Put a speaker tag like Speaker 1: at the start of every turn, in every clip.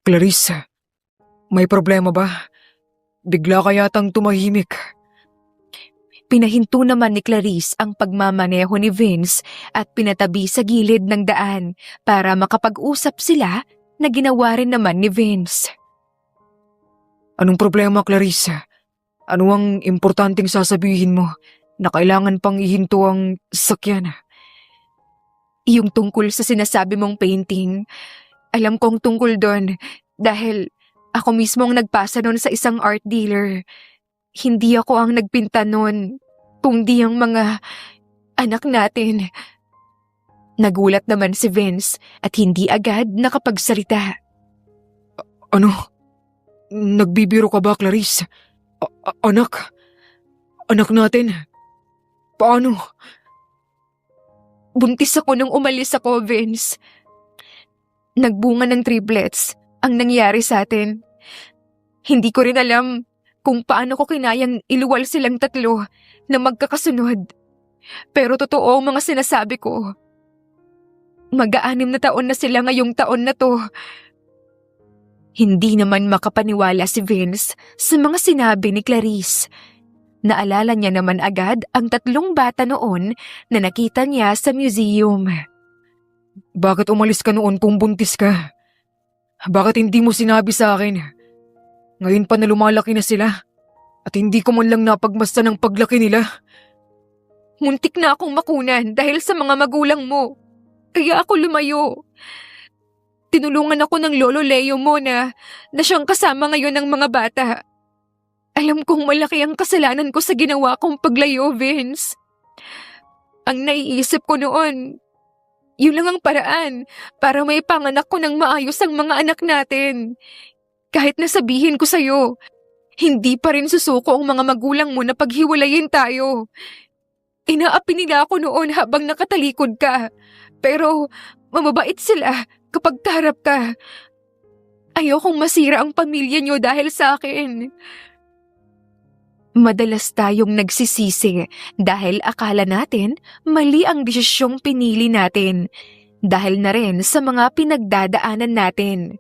Speaker 1: Clarissa, may problema ba? Bigla ka yatang tumahimik.
Speaker 2: Pinahinto naman ni Clarice ang pagmamaneho ni Vince at pinatabi sa gilid ng daan para makapag-usap sila na ginawa rin naman ni Vince.
Speaker 1: Anong problema, Clarissa? Ano ang importanteng sasabihin mo na kailangan pang ihinto ang sakyan?
Speaker 2: Yung tungkol sa sinasabi mong painting, alam kong tungkol doon dahil ako mismo ang nagpasa noon sa isang art dealer. Hindi ako ang nagpinta noon, kundi ang mga anak natin. Nagulat naman si Vince at hindi agad nakapagsalita.
Speaker 1: Ano? Nagbibiro ka ba, Clarissa? Anak? Anak natin? Paano?
Speaker 2: Buntis ako nung umalis ako, Vince. Nagbunga ng triplets ang nangyari sa atin. Hindi ko rin alam kung paano ko kinayang iluwal silang tatlo na magkakasunod. Pero totoo ang mga sinasabi ko. Mag-6 na taon na sila ngayong taon na to. Hindi naman makapaniwala si Vince sa mga sinabi ni Clarice. Naalala niya naman agad ang 3 bata noon na nakita niya sa museum.
Speaker 1: Bakit umalis ka noon kung buntis ka? Bakit hindi mo sinabi sa akin? Ngayon pa na lumalaki na sila at hindi ko man lang napagmasdan ang paglaki nila.
Speaker 2: Muntik na akong makunan dahil sa mga magulang mo. Kaya ako lumayo. Tinulungan ako ng lolo Leo mo na siyang kasama ngayon ng mga bata. Alam kong malaki ang kasalanan ko sa ginawa kong paglayo, Vince. Ang naiisip ko noon, yun lang ang paraan para may panganak ko ng maayos ang mga anak natin. Kahit nasabihin ko sa'yo, hindi pa rin susuko ang mga magulang mo na paghiwalayin tayo. Inaapi nila ako noon habang nakatalikod ka. Pero mababait sila kapag kaharap ka. Ayokong masira ang pamilya niyo dahil sa akin. Madalas tayong nagsisisi dahil akala natin mali ang desisyong pinili natin dahil na rin sa mga pinagdadaanan natin.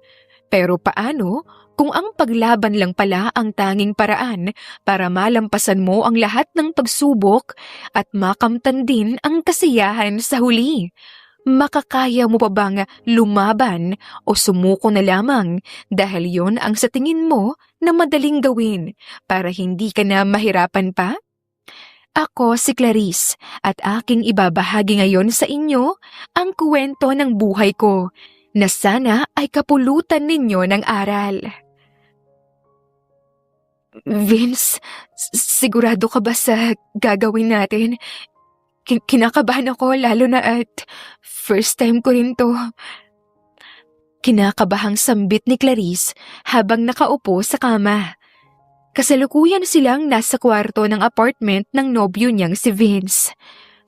Speaker 2: Pero paano kung ang paglaban lang pala ang tanging paraan para malampasan mo ang lahat ng pagsubok at makamtan din ang kasiyahan sa huli? Makakaya mo pa bang lumaban o sumuko na lamang dahil yon ang sa tingin mo na madaling gawin para hindi ka na mahirapan pa? Ako si Clarice at aking ibabahagi ngayon sa inyo ang kwento ng buhay ko na sana ay kapulutan ninyo ng aral. Vince, sigurado ka ba sa gagawin natin? Kinakabahan ako lalo na at first time ko rin to. Kinakabahang sambit ni Clarice habang nakaupo sa kama. Kasalukuyan silang nasa kwarto ng apartment ng nobyo niyang si Vince.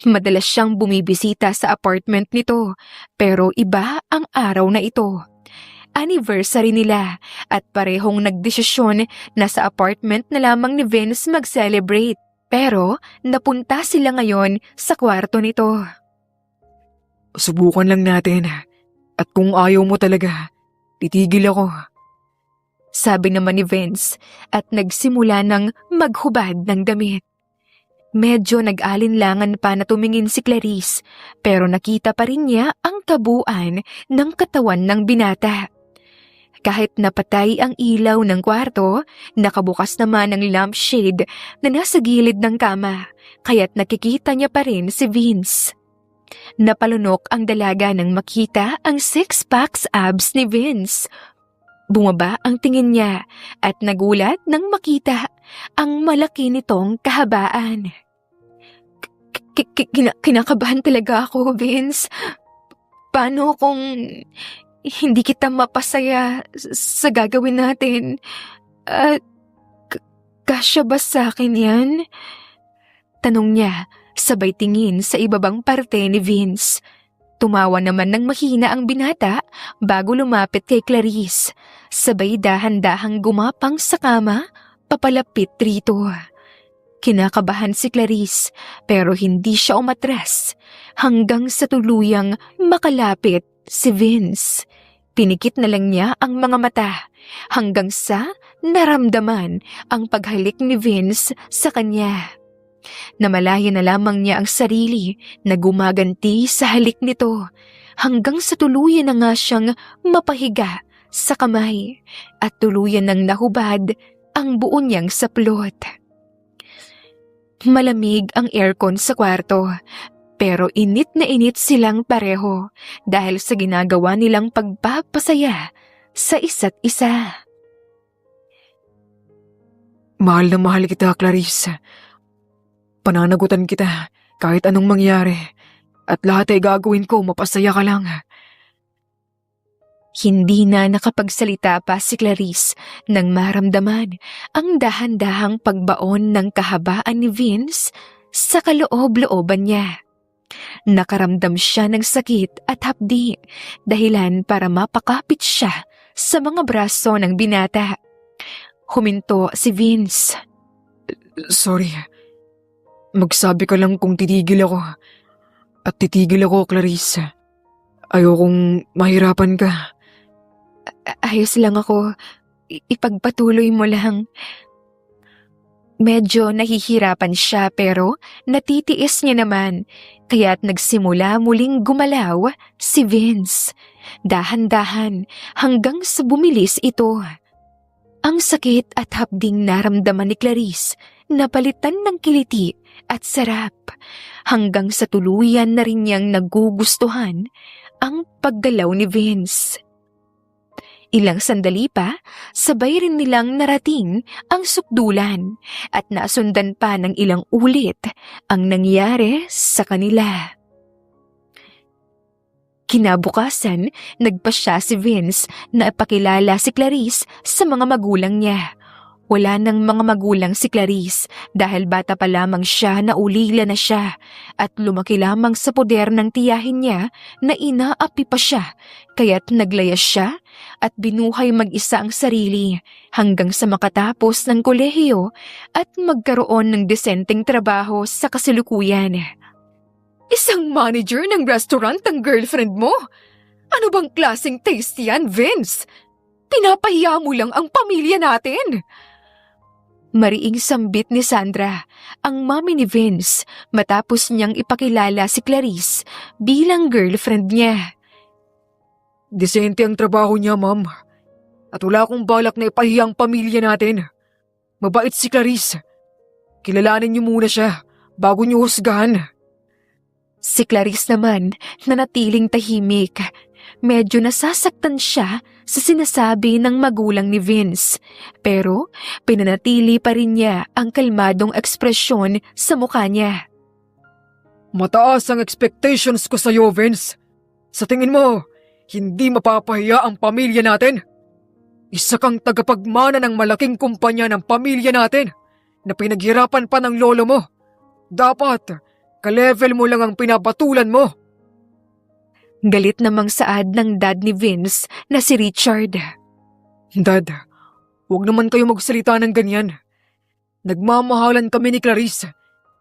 Speaker 2: Madalas siyang bumibisita sa apartment nito pero iba ang araw na ito. Anniversary nila at parehong nagdesisyon na sa apartment na lamang ni Vince mag-celebrate. Pero napunta sila ngayon sa kwarto nito.
Speaker 1: Subukan lang natin. At kung ayaw mo talaga, titigil ako.
Speaker 2: Sabi naman ni Vince at nagsimula ng maghubad ng damit. Medyo nag-alinlangan pa na tumingin si Clarice pero nakita pa rin niya ang kabuuan ng katawan ng binata. Kahit napatay ang ilaw ng kwarto, nakabukas naman ang lampshade na nasa gilid ng kama, kaya't nakikita niya pa rin si Vince. Napalunok ang dalaga nang makita ang 6-pack abs ni Vince. Bumaba ang tingin niya at nagulat nang makita ang malaki nitong kahabaan. Kinakabahan talaga ako, Vince. Paano kung hindi kita mapasaya sa gagawin natin? Kasya ba sa akin yan? Tanong niya, sabay tingin sa ibabang parte ni Vince. Tumawa naman ng mahina ang binata bago lumapit kay Clarice. Sabay dahan-dahang gumapang sa kama, papalapit rito. Kinakabahan si Clarice pero hindi siya umatras hanggang sa tuluyang makalapit si Vince. Pinikit na lang niya ang mga mata hanggang sa naramdaman ang paghalik ni Vince sa kanya. Namalayan na lamang niya ang sarili na gumaganti sa halik nito hanggang sa tuluyan na nga siyang mapahiga sa kamay at tuluyan nang nahubad ang buo niyang saplot. Malamig ang aircon sa kwarto pero init na init silang pareho dahil sa ginagawa nilang pagpapasaya sa isa't isa.
Speaker 1: Mahal na mahal kita, Clarice. Pananagutan kita kahit anong mangyari at lahat ay gagawin ko mapasaya ka lang.
Speaker 2: Hindi na nakapagsalita pa si Clarice nang maramdaman ang dahan-dahang pagbaon ng kahabaan ni Vince sa kaloob-looban niya. Nakaramdam siya ng sakit at hapdi, dahilan para mapakapit siya sa mga braso ng binata. Huminto si Vince.
Speaker 1: Sorry. Magsabi ka lang kung titigil ako. At titigil ako, Clarice. Ayokong mahirapan ka.
Speaker 2: Ayos lang ako. Ipagpatuloy mo lang. Medyo nahihirapan siya pero natitiis niya naman, kaya't nagsimula muling gumalaw si Vince. Dahan-dahan hanggang sa bumilis ito. Ang sakit at hapding naramdaman ni Clarice napalitan ng kiliti at sarap hanggang sa tuluyan na rin niyang nagugustuhan ang paggalaw ni Vince. Ilang sandali pa, sabay rin nilang narating ang sukdulan at nasundan pa ng ilang ulit ang nangyari sa kanila. Kinabukasan, nagpasya si Vince na ipakilala si Clarice sa mga magulang niya. Wala nang mga magulang si Clarice dahil bata pa lamang siya na ulila na siya at lumaki lamang sa poder ng tiyahin niya na inaapi pa siya kaya't naglayas siya at binuhay mag-isa ang sarili hanggang sa makatapos ng kolehiyo at magkaroon ng desenteng trabaho sa kasalukuyan.
Speaker 1: Isang manager ng restaurant ang girlfriend mo? Ano bang klaseng taste yan, Vince? Pinapahiya mo lang ang pamilya natin.
Speaker 2: Mariing sambit ni Sandra, ang mami ni Vince, matapos niyang ipakilala si Clarice bilang girlfriend niya.
Speaker 1: Disente ang trabaho niya, ma'am. At wala akong balak na ipahiya ang pamilya natin. Mabait si Clarice. Kilalanin niyo muna siya bago niyo husgahan.
Speaker 2: Si Clarice naman nanatiling tahimik. Medyo nasasaktan siya sa sinasabi ng magulang ni Vince. Pero pinanatili pa rin niya ang kalmadong ekspresyon sa mukha niya.
Speaker 1: Mataas ang expectations ko sa'yo, Vince. Sa tingin mo, hindi mapapahiya ang pamilya natin? Isa kang tagapagmana ng malaking kumpanya ng pamilya natin na pinaghirapan pa ng lolo mo. Dapat, ka-level mo lang ang pinapatulan mo.
Speaker 2: Galit namang saad ng dad ni Vince na si Richard.
Speaker 1: Dad, huwag naman kayo magsalita ng ganyan. Nagmamahalan kami ni Clarice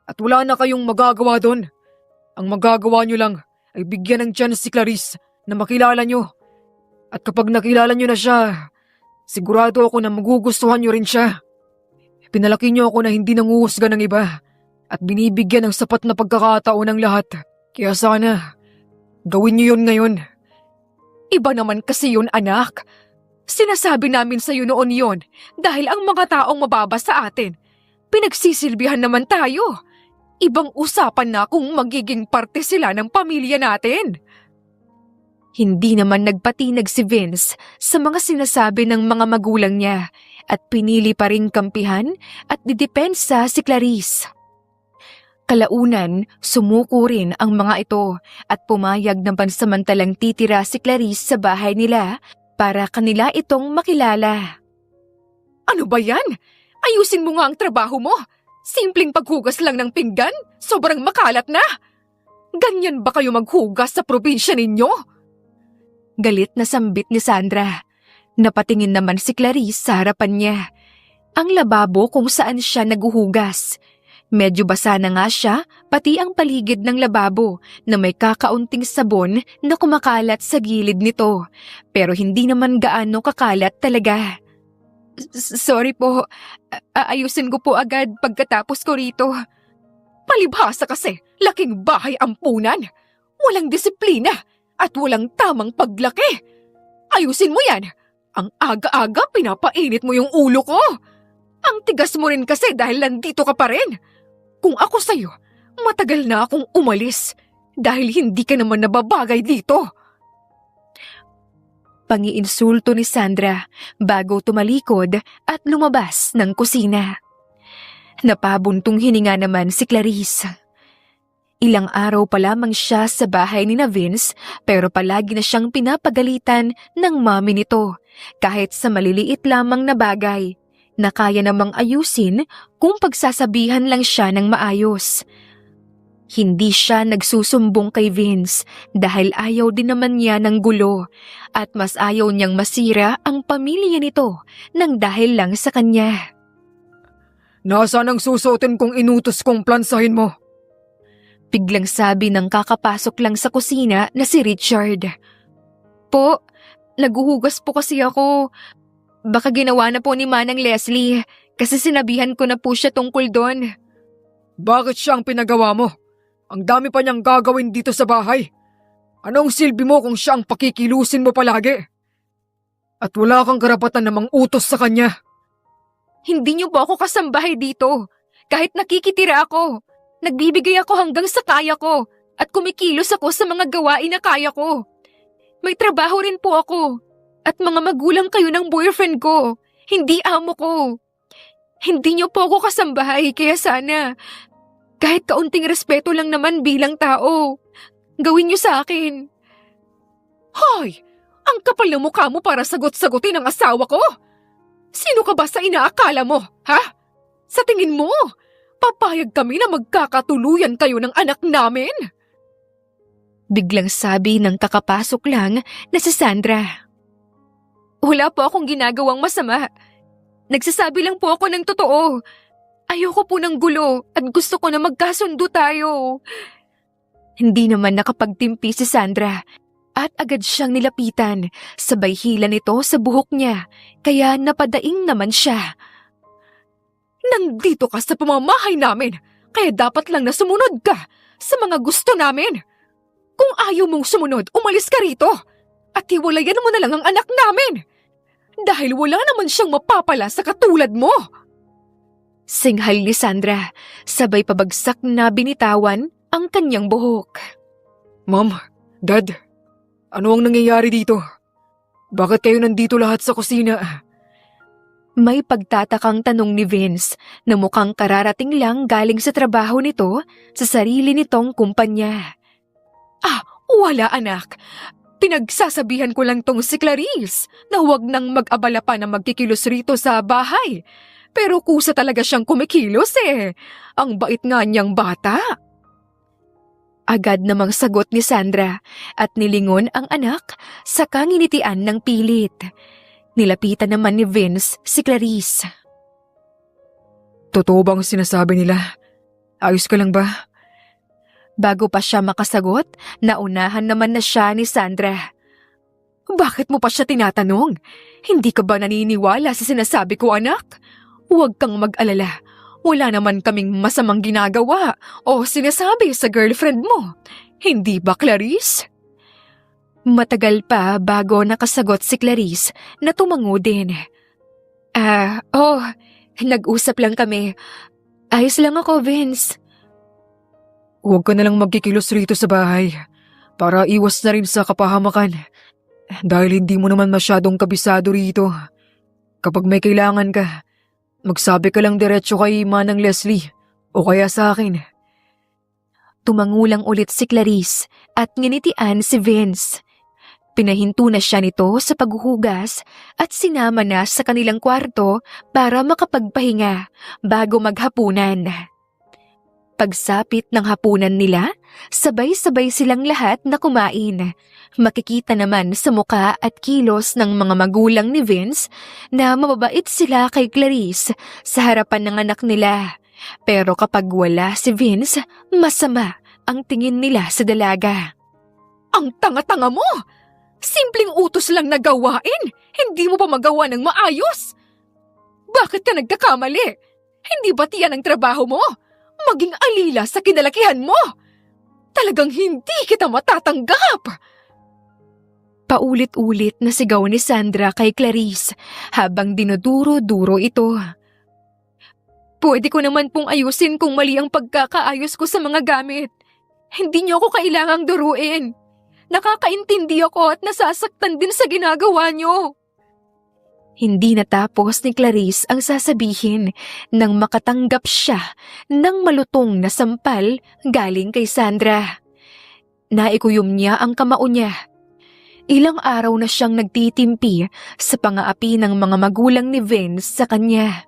Speaker 1: at wala na kayong magagawa doon. Ang magagawa nyo lang ay bigyan ng chance si Clarice na makilala nyo. At kapag nakilala nyo na siya, sigurado ako na magugustuhan nyo rin siya. Pinalaki nyo ako na hindi nanguhusga ng iba at binibigyan ng sapat na pagkakataon ng lahat. Kaya sana, gawin niyo yun ngayon.
Speaker 2: Iba naman kasi yun, anak. Sinasabi namin sa'yo noon yon dahil ang mga taong mababa sa atin, pinagsisilbihan naman tayo. Ibang usapan na kung magiging parte sila ng pamilya natin. Hindi naman nagpatinag si Vince sa mga sinasabi ng mga magulang niya at pinili pa ring kampihan at didepensa si Clarice. Kalaunan, sumuko rin ang mga ito at pumayag na pansamantalang titira si Clarice sa bahay nila para kanila itong makilala. Ano ba yan? Ayusin mo nga ang trabaho mo. Simpleng paghugas lang ng pinggan, sobrang makalat na. Ganyan ba kayo maghugas sa probinsya ninyo? Galit na sambit ni Sandra. Napatingin naman si Clarice sa harapan niya. Ang lababo kung saan siya naguhugas. Medyo basa na nga siya, pati ang paligid ng lababo na may kakaunting sabon na kumakalat sa gilid nito. Pero hindi naman gaano kakalat talaga. Sorry po, aayusin ko po agad pagkatapos ko rito. Palibhasa kasi, laking bahay ampunan. Walang disiplina at walang tamang paglaki. Ayusin mo yan. Ang aga-aga pinapainit mo yung ulo ko. Ang tigas mo rin kasi dahil nandito ka pa rin. Kung ako sa'yo, matagal na akong umalis dahil hindi ka naman nababagay dito. Pangiinsulto ni Sandra bago tumalikod at lumabas ng kusina. Napabuntong hininga naman si Clarice. Ilang araw pa lamang siya sa bahay ni Vince pero palagi na siyang pinapagalitan ng mami nito kahit sa maliliit lamang na bagay na kaya namang ayusin kung pagsasabihan lang siya ng maayos. Hindi siya nagsusumbong kay Vince dahil ayaw din naman niya ng gulo at mas ayaw niyang masira ang pamilya nito nang dahil lang sa kanya.
Speaker 1: Nasaan ang susuotin kong inutos kong plansahin mo?
Speaker 2: Biglang sabi ng kakapasok lang sa kusina na si Richard. Po, naguhugas po kasi ako. Baka ginawa na po ni Manang Leslie kasi sinabihan ko na po siya tungkol doon.
Speaker 1: Bakit siya ang pinagawa mo? Ang dami pa niyang gagawin dito sa bahay. Anong silbi mo kung siya ang pakikilusin mo palagi? At wala kang karapatan na mang-utos sa kanya.
Speaker 2: Hindi niyo po ako kasambahay dito. Kahit nakikitira ako, nagbibigay ako hanggang sa kaya ko at kumikilos ako sa mga gawain na kaya ko. May trabaho rin po ako at mga magulang kayo ng boyfriend ko, hindi amo ko. Hindi niyo po ako kasambahay kaya sana, kahit kaunting respeto lang naman bilang tao, gawin niyo sa akin. Hoy! Ang kapal ng mukha mo para sagot-sagutin ang asawa ko! Sino ka ba sa inaakala mo, ha? Sa tingin mo, papayag kami na magkakatuluyan kayo ng anak namin? Biglang sabi ng kakapasok lang na si Sandra. Wala po akong ginagawang masama. Nagsasabi lang po ako ng totoo. Ayoko po ng gulo at gusto ko na magkasundo tayo. Hindi naman nakapagtimpi si Sandra at agad siyang nilapitan, sabay hila nito sa buhok niya, kaya napadaing naman siya. Nandito ka sa pamamahay namin, kaya dapat lang na sumunod ka sa mga gusto namin. Kung ayaw mong sumunod, umalis ka rito at hiwalayan mo na lang ang anak namin. Dahil wala naman siyang mapapala sa katulad mo. Singhal ni Sandra, sabay pabagsak na binitawan ang kanyang buhok.
Speaker 1: Ma'am, Dad, ano ang nangyayari dito? Bakit kayo nandito lahat sa kusina?
Speaker 2: May pagtatakang tanong ni Vince na mukhang kararating lang galing sa trabaho nito sa sarili nitong kumpanya. Wala anak. Pinagsasabihan ko lang tong si Clarice na huwag nang mag-abala pa na magkikilos rito sa bahay. Pero kusa talaga siyang kumikilos eh. Ang bait nga niyang bata. Agad namang sagot ni Sandra at nilingon ang anak sa kanginitian ng pilit. Nilapitan naman ni Vince si Clarice.
Speaker 1: Totoo bang sinasabi nila? Ayos ka lang ba?
Speaker 2: Bago pa siya makasagot, naunahan naman na siya ni Sandra. Bakit mo pa siya tinatanong? Hindi ka ba naniniwala sa sinasabi ko, anak? Huwag kang mag-alala. Wala naman kaming masamang ginagawa o sinasabi sa girlfriend mo. Hindi ba, Clarice? Matagal pa bago nakasagot si Clarice na tumango din. Nag-usap lang kami. Ayos lang ako, Vince.
Speaker 1: Huwag ka na lang magkikilos rito sa bahay para iwas na rin sa kapahamakan dahil hindi mo naman masyadong kabisado rito. Kapag may kailangan ka, magsabi ka lang diretso kay Manang Leslie o kaya sa akin.
Speaker 2: Tumangulang ulit si Clarice at nginitian si Vince. Pinahinto na siya nito sa paghuhugas at sinama na sa kanilang kwarto para makapagpahinga bago maghapunan. Pagsapit ng hapunan nila, sabay-sabay silang lahat na kumain. Makikita naman sa muka at kilos ng mga magulang ni Vince na mababait sila kay Clarice sa harapan ng anak nila. Pero kapag wala si Vince, masama ang tingin nila sa dalaga. Ang tanga-tanga mo! Simpleng utos lang na gawain, hindi mo pa magawa ng maayos! Bakit ka nagkakamali? Hindi ba tiyan ang trabaho mo? Maging alila sa kinalakihan mo! Talagang hindi kita matatanggap! Paulit-ulit na sigaw ni Sandra kay Clarice habang dinuduro-duro ito. Pwede ko naman pong ayusin kung mali ang pagkakaayos ko sa mga gamit. Hindi niyo ako kailangang duruin. Nakakaintindi ako at nasasaktan din sa ginagawa niyo. Hindi natapos ni Clarice ang sasabihin nang makatanggap siya ng malutong na sampal galing kay Sandra. Naikuyom niya ang kamao niya. Ilang araw na siyang nagtitimpi sa pangaapi ng mga magulang ni Vince sa kanya.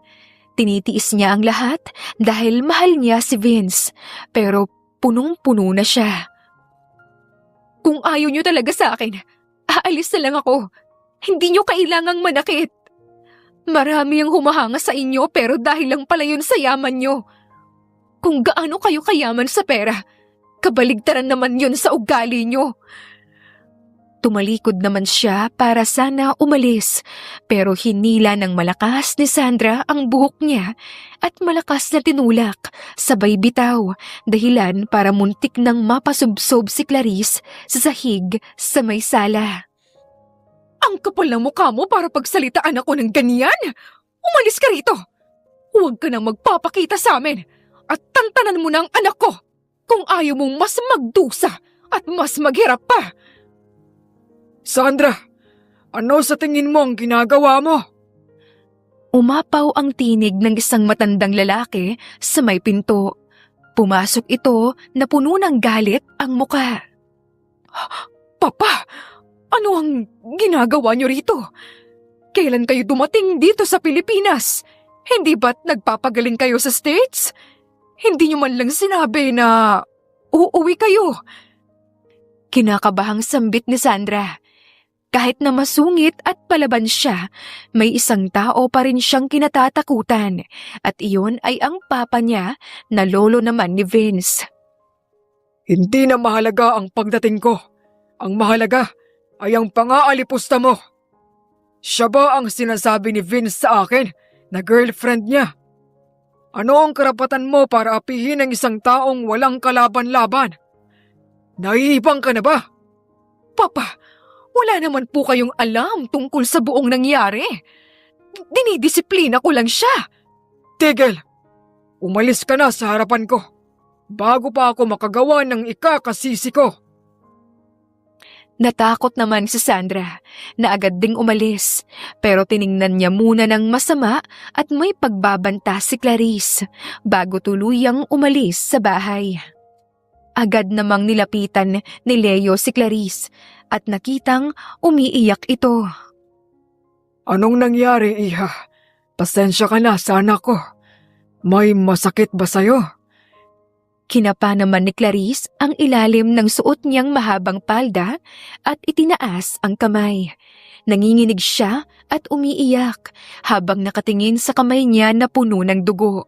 Speaker 2: Tinitiis niya ang lahat dahil mahal niya si Vince, pero punong-puno na siya. Kung ayaw niyo talaga sa akin, aalis na lang ako. Hindi niyo kailangang manakit. Marami ang humahanga sa inyo pero dahil lang pala yun sa yaman niyo. Kung gaano kayo kayaman sa pera, kabaligtaran naman yun sa ugali niyo. Tumalikod naman siya para sana umalis, pero hinila ng malakas ni Sandra ang buhok niya at malakas na tinulak, sabay bitaw, dahilan para muntik nang mapasubsob si Clarice sa sahig sa may sala. Ang kapal ng mukha mo para pagsalitaan ako ng ganyan! Umalis ka rito! Huwag ka nang magpapakita sa amin at tantanan mo na ang anak ko kung ayaw mong mas magdusa at mas maghirap pa!
Speaker 1: Sandra, ano sa tingin mo ang ginagawa mo?
Speaker 2: Umapaw ang tinig ng isang matandang lalaki sa may pinto. Pumasok ito na puno ng galit ang muka.
Speaker 1: Papa, ano ang ginagawa niyo rito? Kailan kayo dumating dito sa Pilipinas? Hindi ba't nagpapagaling kayo sa States? Hindi niyo man lang sinabi na uuwi kayo.
Speaker 2: Kinakabahang sambit ni Sandra. Kahit na masungit at palaban siya, may isang tao pa rin siyang kinatatakutan at iyon ay ang papa niya na lolo naman ni Vince.
Speaker 1: Hindi na mahalaga ang pagdating ko. Ang mahalaga ay ang pang-aalipusta mo. Siya ba ang sinasabi ni Vince sa akin na girlfriend niya? Ano ang karapatan mo para apihin ang isang taong walang kalaban-laban? Naiibang ka na ba?
Speaker 2: Papa, wala naman po kayong alam tungkol sa buong nangyari. Dinidisiplina ko lang siya.
Speaker 1: Tigil! Umalis ka na sa harapan ko bago pa ako makagawa ng ikakasisi ko.
Speaker 2: Natakot naman si Sandra na agad ding umalis, pero tiningnan niya muna ng masama at may pagbabanta si Clarice bago tuluyang umalis sa bahay. Agad namang nilapitan ni Leo si Clarice at nakitang umiiyak ito.
Speaker 1: Anong nangyari, iha? Pasensya ka na sa anak ko. May masakit ba sa'yo?
Speaker 2: Kinapa naman ni Clarice ang ilalim ng suot niyang mahabang palda at itinaas ang kamay. Nanginginig siya at umiiyak habang nakatingin sa kamay niya na puno ng dugo.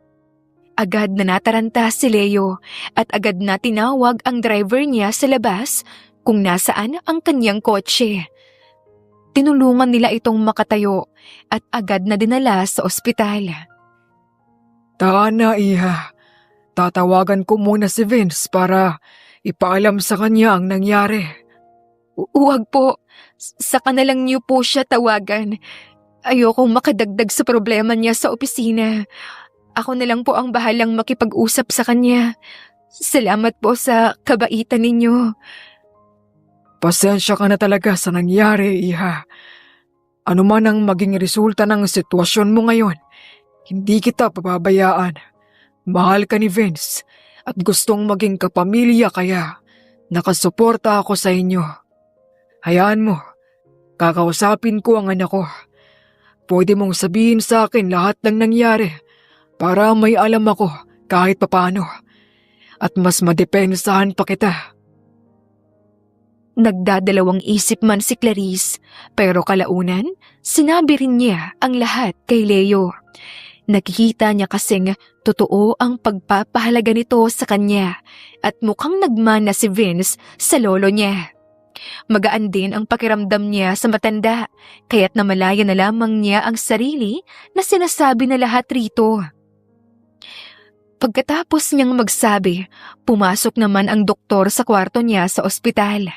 Speaker 2: Agad na nataranta si Leo at agad na tinawag ang driver niya sa labas kung nasaan ang kanyang kotse. Tinulungan nila itong makatayo at agad na dinala sa ospital.
Speaker 1: Tana, iha. Tatawagan ko muna si Vince para ipaalam sa kanya ang nangyari.
Speaker 2: Huwag po. Saka na lang niyo po siya tawagan. Ayokong makadagdag sa problema niya sa opisina. Ako na lang po ang bahalang makipag-usap sa kanya. Salamat po sa kabaitan ninyo.
Speaker 1: Pasensya ka na talaga sa nangyari, iha. Ano man ang maging resulta ng sitwasyon mo ngayon, hindi kita pababayaan. Mahal ka ni Vince at gustong maging kapamilya kaya nakasuporta ako sa inyo. Hayaan mo, kakausapin ko ang anak ko. Pwede mong sabihin sa akin lahat ng nangyari para may alam ako kahit papano at mas madepensahan pa kita.
Speaker 2: Nagdadalawang isip man si Clarice pero kalaunan sinabi rin niya ang lahat kay Leo. Nakikita niya kasing totoo ang pagpapahalaga nito sa kanya at mukhang nagmana si Vince sa lolo niya. Magaan din ang pakiramdam niya sa matanda, kaya't namalaya na lamang niya ang sarili na sinasabi na lahat rito. Pagkatapos niyang magsabi, pumasok naman ang doktor sa kwarto niya sa ospital.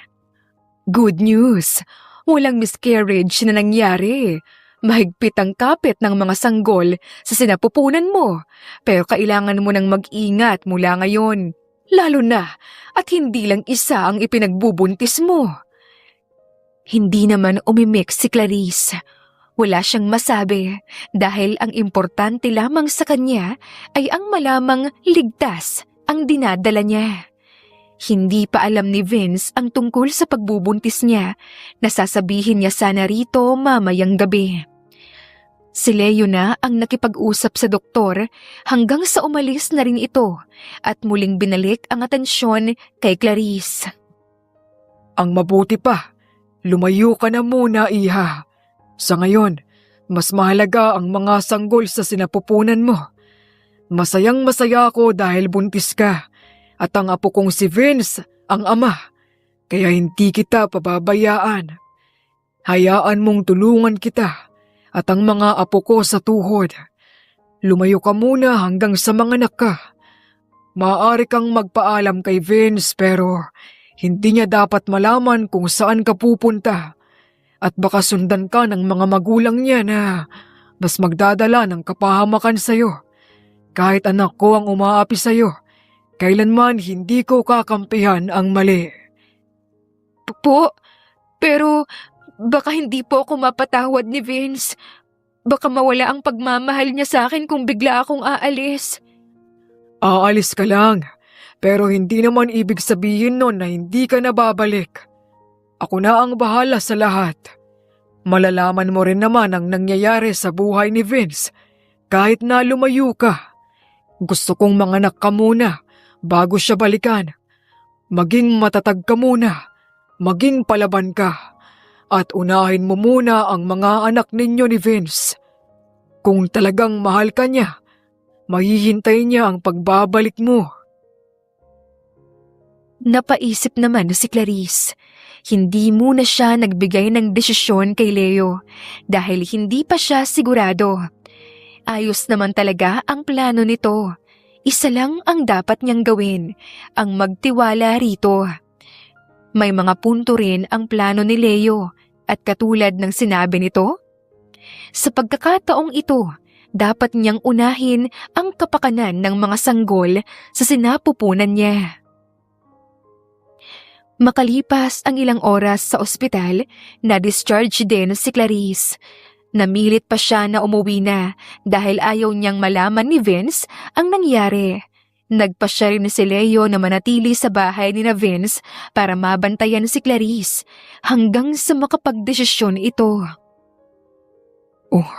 Speaker 2: Good news! Walang miscarriage na nangyari. Mahigpit ang kapit ng mga sanggol sa sinapupunan mo, pero kailangan mo nang mag-ingat mula ngayon. Lalo na at hindi lang isa ang ipinagbubuntis mo. Hindi naman umimik si Clarice. Wala siyang masabi dahil ang importante lamang sa kanya ay ang malamang ligtas ang dinadala niya. Hindi pa alam ni Vince ang tungkol sa pagbubuntis niya na sasabihin niya sana rito mamayang gabi. Si Leo na ang nakipag-usap sa doktor hanggang sa umalis na rin ito at muling binalik ang atensyon kay Clarice.
Speaker 1: Ang mabuti pa, lumayo ka na muna, iha. Sa ngayon, mas mahalaga ang mga sanggol sa sinapupunan mo. Masayang-masaya ako dahil buntis ka at ang apo kong si Vince ang ama, kaya hindi kita pababayaan. Hayaan mong tulungan kita at ang mga apo ko sa tuhod. Lumayo ka muna hanggang sa mga anak ka. Maaari kang magpaalam kay Vince pero hindi niya dapat malaman kung saan ka pupunta. At baka sundan ka ng mga magulang niya na mas magdadala ng kapahamakan sa'yo. Kahit anak ko ang umaapi sa'yo, kailanman hindi ko kakampihan ang mali.
Speaker 2: Pero baka hindi po ako mapatawad ni Vince. Baka mawala ang pagmamahal niya sa akin kung bigla akong aalis.
Speaker 1: Aalis ka lang, pero hindi naman ibig sabihin nun na hindi ka na babalik. Ako na ang bahala sa lahat. Malalaman mo rin naman ang nangyayari sa buhay ni Vince kahit na lumayo ka. Gusto kong manganak ka muna bago siya balikan. Maging matatag ka muna, maging palaban ka, at unahin mo muna ang mga anak ninyo ni Vince. Kung talagang mahal ka niya, mahihintay niya ang pagbabalik mo.
Speaker 2: Napaisip naman si Clarice. Hindi muna siya nagbigay ng desisyon kay Leo dahil hindi pa siya sigurado. Ayos naman talaga ang plano nito. Isa lang ang dapat niyang gawin, ang magtiwala rito. May mga punto rin ang plano ni Leo at katulad ng sinabi nito, sa pagkakataong ito, dapat niyang unahin ang kapakanan ng mga sanggol sa sinapupunan niya. Makalipas ang ilang oras sa ospital, na-discharge din si Clarice. Namilit pa siya na umuwi na dahil ayaw niyang malaman ni Vince ang nangyari. Nagpasya rin si Leo na manatili sa bahay ni na Vince para mabantayan si Clarice hanggang sa makapagdesisyon ito.
Speaker 1: Oh,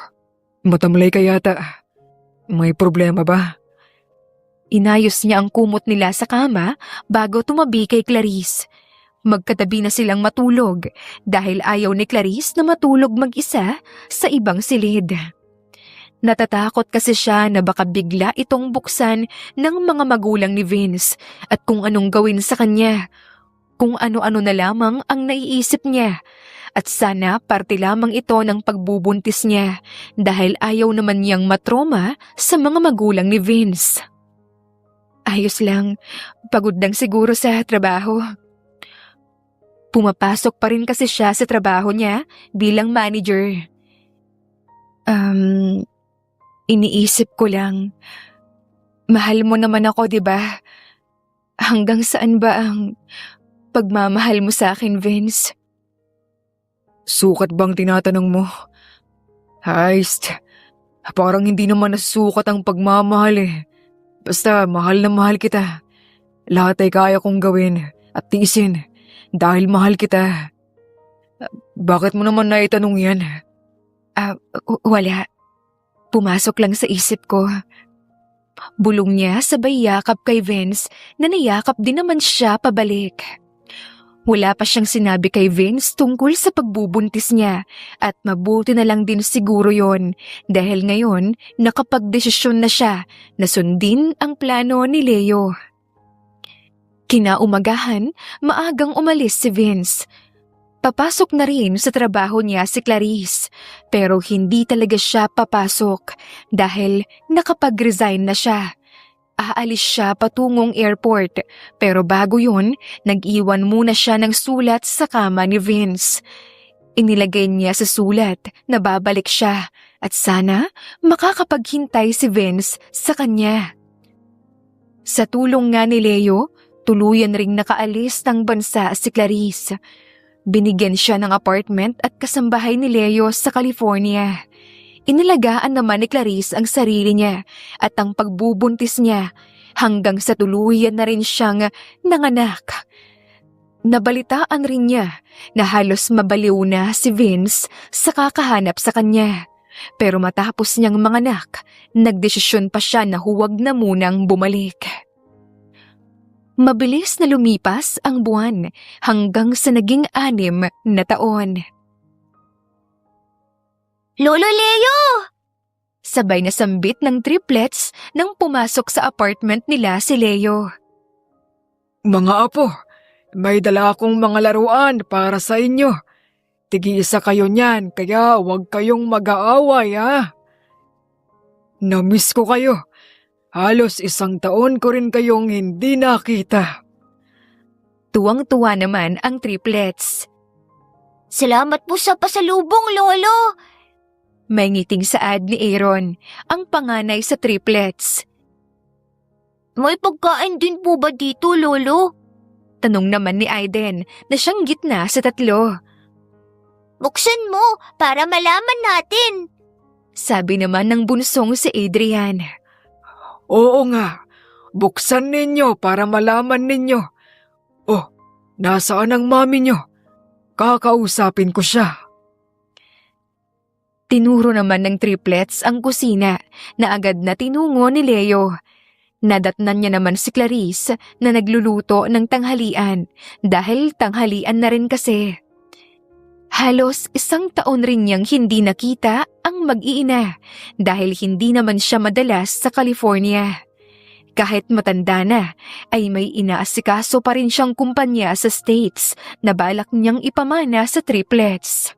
Speaker 1: matamlay ka yata. May problema ba?
Speaker 2: Inayos niya ang kumot nila sa kama bago tumabi kay Clarice. Magkatabi na silang matulog dahil ayaw ni Clarice na matulog mag-isa sa ibang silid. Natatakot kasi siya na baka bigla itong buksan ng mga magulang ni Vince at kung anong gawin sa kanya. Kung ano-ano na lamang ang naiisip niya at sana parte lamang ito ng pagbubuntis niya dahil ayaw naman niyang matroma sa mga magulang ni Vince. Ayos lang, pagod lang siguro sa trabaho. Pumapasok pa rin kasi siya sa trabaho niya bilang manager. Iniisip ko lang, mahal mo naman ako, di ba? Hanggang saan ba ang pagmamahal mo sa akin, Vince?
Speaker 1: Sukat bang tinatanong mo? Heist, parang hindi naman nasusukat ang pagmamahal eh. Basta mahal na mahal kita. Lahat ay kaya kong gawin at tiisin. Dahil mahal kita. Bakit mo naman naitanong yan?
Speaker 2: Wala. Pumasok lang sa isip ko. Bulong niya sabay yakap kay Vince na niyakap din naman siya pabalik. Wala pa siyang sinabi kay Vince tungkol sa pagbubuntis niya at mabuti na lang din siguro yon dahil ngayon nakapagdesisyon na siya na sundin ang plano ni Leo. Kinaumagahan, maagang umalis si Vince. Papasok na rin sa trabaho niya si Clarice pero hindi talaga siya papasok dahil nakapag-resign na siya. Aalis siya patungong airport pero bago yun, nag-iwan muna siya ng sulat sa kama ni Vince. Inilagay niya sa sulat na babalik siya at sana makakapaghintay si Vince sa kanya. Sa tulong nga ni Leo, tuluyan ring nakaalis ng bansa si Clarice. Binigyan siya ng apartment at kasambahay ni Leo sa California. Inalagaan naman ni Clarice ang sarili niya at ang pagbubuntis niya hanggang sa tuluyan na rin siyang nanganak. Nabalitaan rin niya na halos mabaliw na si Vince sa kakahanap sa kanya. Pero matapos niyang manganak, nagdesisyon pa siya na huwag na munang bumalik. Mabilis na lumipas ang buwan hanggang sa naging 6 na taon.
Speaker 3: Lolo Leo!
Speaker 2: Sabay na sambit ng triplets nang pumasok sa apartment nila si Leo.
Speaker 1: Mga apo, may dala akong mga laruan para sa inyo. Tig-iisa kayo niyan kaya huwag kayong mag-aaway ha. Namiss ko kayo. Halos 1 taon ko rin kayong hindi nakita.
Speaker 2: Tuwang-tuwa naman ang triplets.
Speaker 3: Salamat po sa pasalubong, Lolo!
Speaker 2: May ngiting saad ni Aaron, ang panganay sa triplets.
Speaker 3: May pagkain din po ba dito, Lolo?
Speaker 2: Tanong naman ni Aiden na siyang gitna sa 3.
Speaker 3: Buksan mo para malaman natin.
Speaker 2: Sabi naman ng bunsong si Adrian.
Speaker 1: Oo nga, buksan ninyo para malaman ninyo. Oh, nasaan ang mami nyo? Kakausapin ko siya.
Speaker 2: Tinuro naman ng triplets ang kusina na agad na tinungo ni Leo. Nadatnan niya naman si Clarice na nagluluto ng tanghalian dahil tanghalian na rin kasi. Halos 1 taon rin niyang hindi nakita ang mag-iina dahil hindi naman siya madalas sa California. Kahit matanda na, ay may inaasikaso pa rin siyang kumpanya sa States na balak niyang ipamana sa triplets.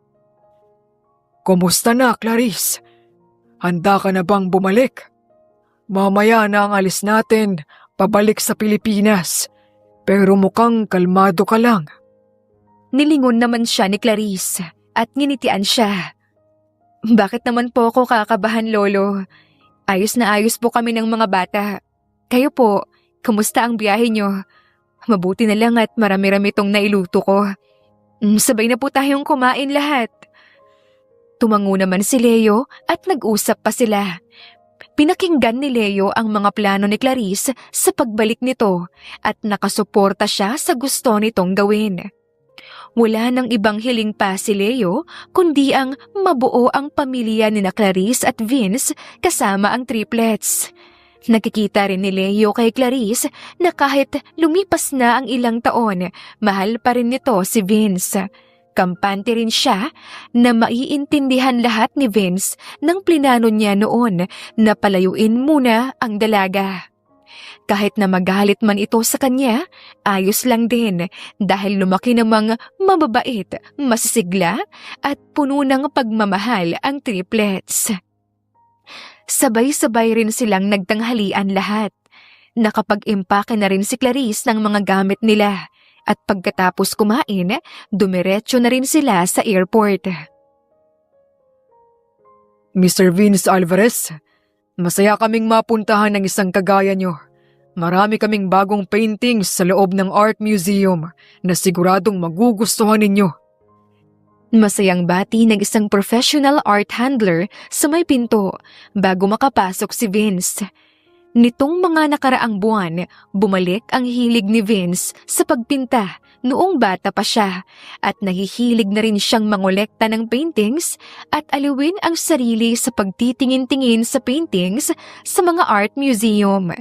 Speaker 1: Kumusta na, Clarice? Handa ka na bang bumalik? Mamaya na ang alis natin, pabalik sa Pilipinas. Pero mukhang kalmado ka lang.
Speaker 2: Nilingon naman siya ni Clarice at nginitian siya. Bakit naman po ako kakabahan, Lolo? Ayos na ayos po kami ng mga bata. Kayo po, kumusta ang biyahe niyo? Mabuti na lang at marami-rami tong nailuto ko. Sabay na po tayong kumain lahat. Tumango naman si Leo at nag-usap pa sila. Pinakinggan ni Leo ang mga plano ni Clarice sa pagbalik nito at nakasuporta siya sa gusto nitong gawin. Wala nang ibang hiling pa si Leo kundi ang mabuo ang pamilya ni Clarice at Vince kasama ang triplets. Nakikita rin ni Leo kay Clarice na kahit lumipas na ang ilang taon, mahal pa rin nito si Vince. Kampante rin siya na maiintindihan lahat ni Vince ng plinano niya noon na palayuin muna ang dalaga. Kahit na magalit man ito sa kanya, ayos lang din dahil lumaki namang mababait, masisigla at puno ng pagmamahal ang triplets. Sabay-sabay rin silang nagtanghalian lahat. Nakapag-impake na rin si Clarice ng mga gamit nila. At pagkatapos kumain, dumiretso na rin sila sa airport.
Speaker 1: Mr. Vince Alvarez, masaya kaming mapuntahan ng isang kagaya nyo. Marami kaming bagong paintings sa loob ng art museum na siguradong magugustuhan ninyo.
Speaker 2: Masayang bati ng isang professional art handler sa may pinto bago makapasok si Vince. Nitong mga nakaraang buwan, bumalik ang hilig ni Vince sa pagpinta noong bata pa siya at nahihilig na rin siyang mangolekta ng paintings at aliwin ang sarili sa pagtitingin-tingin sa paintings sa mga art museum.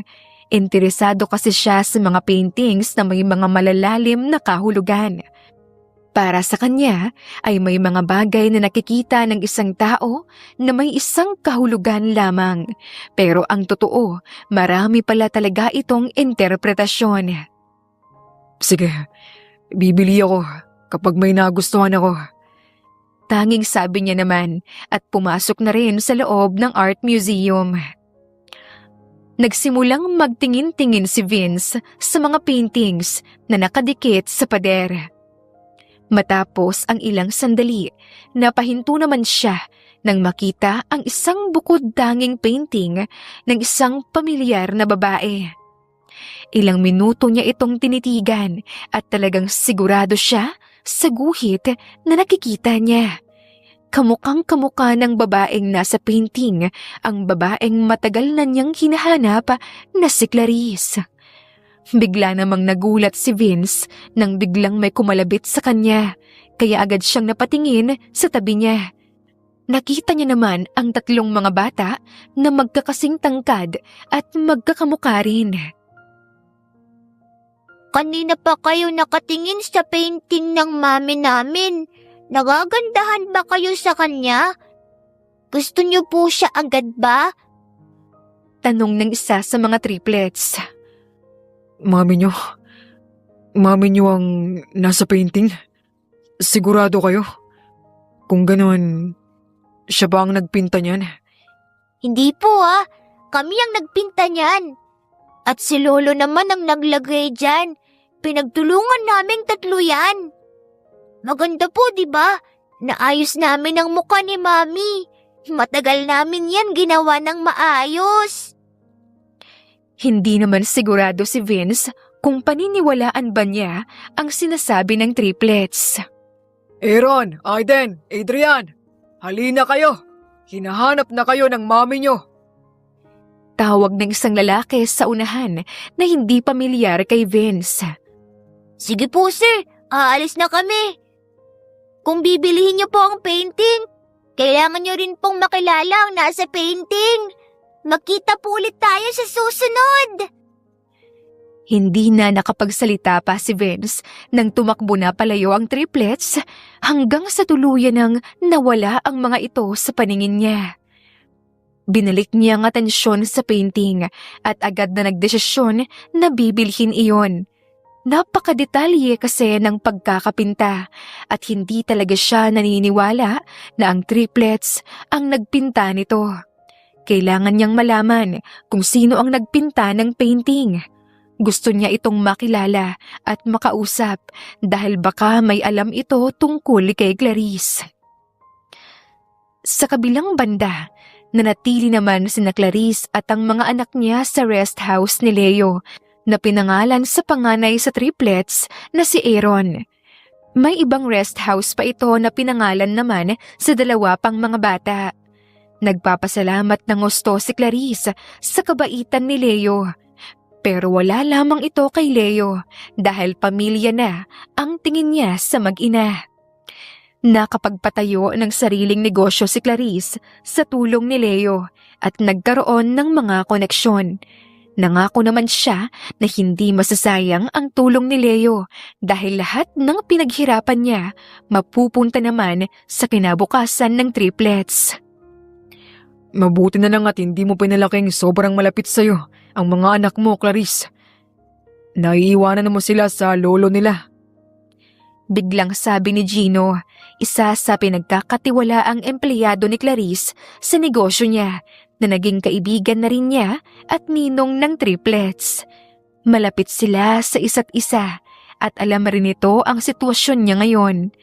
Speaker 2: Interesado kasi siya sa mga paintings na may mga malalalim na kahulugan. Para sa kanya ay may mga bagay na nakikita ng isang tao na may isang kahulugan lamang. Pero ang totoo, marami pala talaga itong interpretasyon.
Speaker 1: Sige, bibili ako kapag may nagustuhan ako.
Speaker 2: Tanging sabi niya naman at pumasok na rin sa loob ng art museum. Nagsimulang magtingin-tingin si Vince sa mga paintings na nakadikit sa pader. Matapos ang ilang sandali, napahinto naman siya nang makita ang isang bukod-tanging painting ng isang pamilyar na babae. Ilang minuto niya itong tinitigan at talagang sigurado siya sa guhit na nakikita niya. Kamukhang-kamukha ng babaeng nasa painting ang babaeng matagal na niyang hinahanap na si Clarice. Bigla namang nagulat si Vince nang biglang may kumalabit sa kanya, kaya agad siyang napatingin sa tabi niya. Nakita niya naman ang tatlong mga bata na magkakasing tangkad at magkakamukha rin.
Speaker 3: Kanina pa kayo nakatingin sa painting ng mami namin. Nagagandahan ba kayo sa kanya? Gusto niyo po siya agad ba?
Speaker 2: Tanong ng isa sa mga triplets.
Speaker 1: Mami niyo ang nasa painting? Sigurado kayo? Kung gano'n, siya ba ang nagpinta niyan?
Speaker 3: Hindi po kami ang nagpinta niyan. At si Lolo naman ang naglagay dyan. Pinagtulungan naming tatlo yan. Maganda po, di ba? Naayos namin ang mukha ni Mami. Matagal namin yan ginawa ng maayos.
Speaker 2: Hindi naman sigurado si Vince kung paniniwalaan ba niya ang sinasabi ng triplets.
Speaker 1: Aaron, Aiden, Adrian, halina kayo! Hinahanap na kayo ng mami niyo!
Speaker 2: Tawag ng isang lalaki sa unahan na hindi pamilyar kay Vince.
Speaker 3: Sige po, sir. Aalis na kami. Kung bibilihin niyo po ang painting, kailangan niyo rin pong makilala ang nasa painting. Magkita po ulit tayo sa susunod.
Speaker 2: Hindi na nakapagsalita pa si Vince nang tumakbo na palayo ang triplets hanggang sa tuluyan ng nawala ang mga ito sa paningin niya. Binalik niya ang atensyon sa painting at agad na nagdesisyon na bibilhin iyon. Napakadetalye kasi ng pagkakapinta at hindi talaga siya naniniwala na ang triplets ang nagpinta nito. Kailangan niyang malaman kung sino ang nagpinta ng painting. Gusto niya itong makilala at makausap dahil baka may alam ito tungkol kay Clarice. Sa kabilang banda, nanatili naman sina Clarice at ang mga anak niya sa rest house ni Leo na pinangalan sa panganay sa triplets na si Aaron. May ibang rest house pa ito na pinangalan naman sa dalawa pang mga bata. Nagpapasalamat ng gusto si Clarice sa kabaitan ni Leo. Pero wala lamang ito kay Leo dahil pamilya na ang tingin niya sa mag-ina. Nakapagpatayo ng sariling negosyo si Clarice sa tulong ni Leo at nagkaroon ng mga koneksyon. Nangako naman siya na hindi masasayang ang tulong ni Leo dahil lahat ng pinaghirapan niya mapupunta naman sa kinabukasan ng triplets.
Speaker 1: Mabuti na lang at hindi mo pinalaking sobrang malapit sa'yo ang mga anak mo, Clarice. Naiiwanan mo sila sa lolo nila.
Speaker 2: Biglang sabi ni Gino, isa sa pinagkakatiwalaang empleyado ni Clarice sa negosyo niya na naging kaibigan na rin niya at ninong ng triplets. Malapit sila sa isa't isa at alam rin ito ang sitwasyon niya ngayon.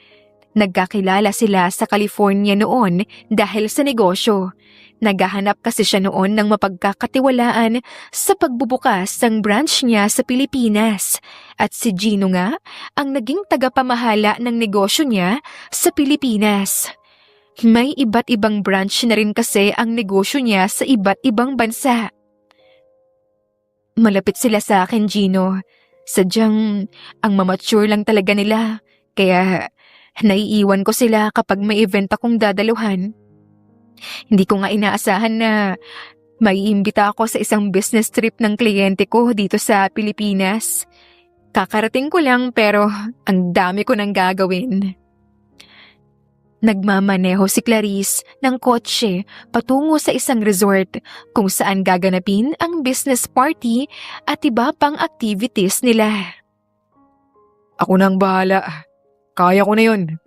Speaker 2: Nagkakilala sila sa California noon dahil sa negosyo. Naghahanap kasi siya noon ng mapagkakatiwalaan sa pagbubukas ng branch niya sa Pilipinas. At si Gino nga ang naging tagapamahala ng negosyo niya sa Pilipinas. May iba't ibang branch na rin kasi ang negosyo niya sa iba't ibang bansa. Malapit sila sa akin, Gino. Sadyang ang mamature lang talaga nila. Kaya naiiwan ko sila kapag may event akong dadaluhan. Hindi ko nga inaasahan na maiimbita ako sa isang business trip ng kliyente ko dito sa Pilipinas. Kakarating ko lang pero ang dami ko nang gagawin. Nagmamaneho si Clarice ng kotse patungo sa isang resort kung saan gaganapin ang business party at iba pang activities nila.
Speaker 1: Ako nang bahala. Kaya ko na yun.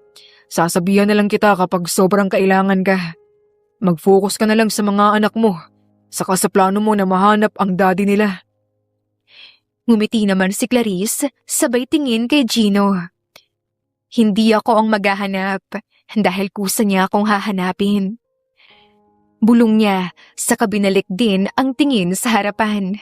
Speaker 1: Sasabihan na lang kita kapag sobrang kailangan ka. Mag-focus ka na lang sa mga anak mo. Saka sa plano mo na mahanap ang daddy nila.
Speaker 2: Ngumiti naman si Clarice sabay tingin kay Gino. Hindi ako ang maghahanap dahil kusa niya akong hahanapin. Bulong niya saka binalik din ang tingin sa harapan.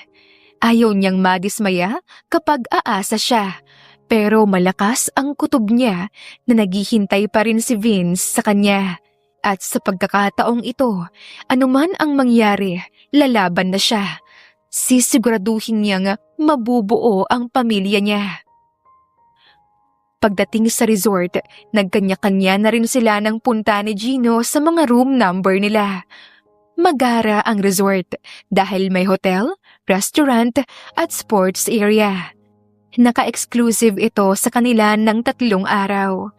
Speaker 2: Ayaw niyang madismaya kapag aasa siya. Pero malakas ang kutob niya na naghihintay pa rin si Vince sa kanya. At sa pagkakataong ito, anuman ang mangyari, lalaban na siya. Sisiguraduhin niyang mabubuo ang pamilya niya. Pagdating sa resort, nagkanya-kanya na rin sila ng punta ni Gino sa mga room number nila. Magara ang resort dahil may hotel, restaurant at sports area. Naka-exclusive ito sa kanila ng 3 araw.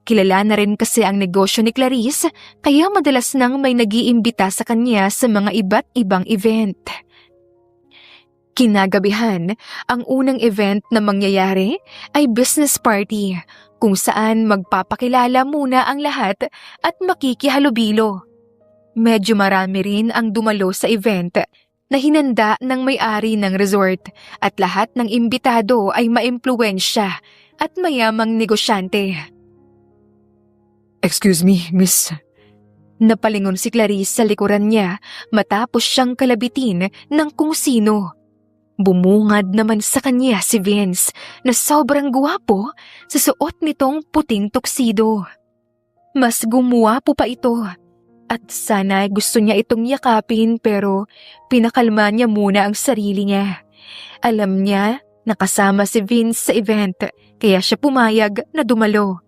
Speaker 2: Kilala na rin kasi ang negosyo ni Clarice kaya madalas nang may nag-iimbita sa kanya sa mga iba't ibang event. Kinagabihan, ang unang event na mangyayari ay business party kung saan magpapakilala muna ang lahat at makikihalubilo. Medyo marami rin ang dumalo sa event na hinanda ng may-ari ng resort at lahat ng imbitado ay maimpluwensya at mayamang negosyante.
Speaker 1: Excuse me, miss.
Speaker 2: Napalingon si Clarice sa likuran niya matapos siyang kalabitin ng kung sino. Bumungad naman sa kanya si Vince na sobrang guwapo sa suot nitong puting tuksido. Mas gumuwapo pa ito at sana gusto niya itong yakapin pero pinakalma niya muna ang sarili niya. Alam niya na kasama si Vince sa event kaya siya pumayag na dumalo.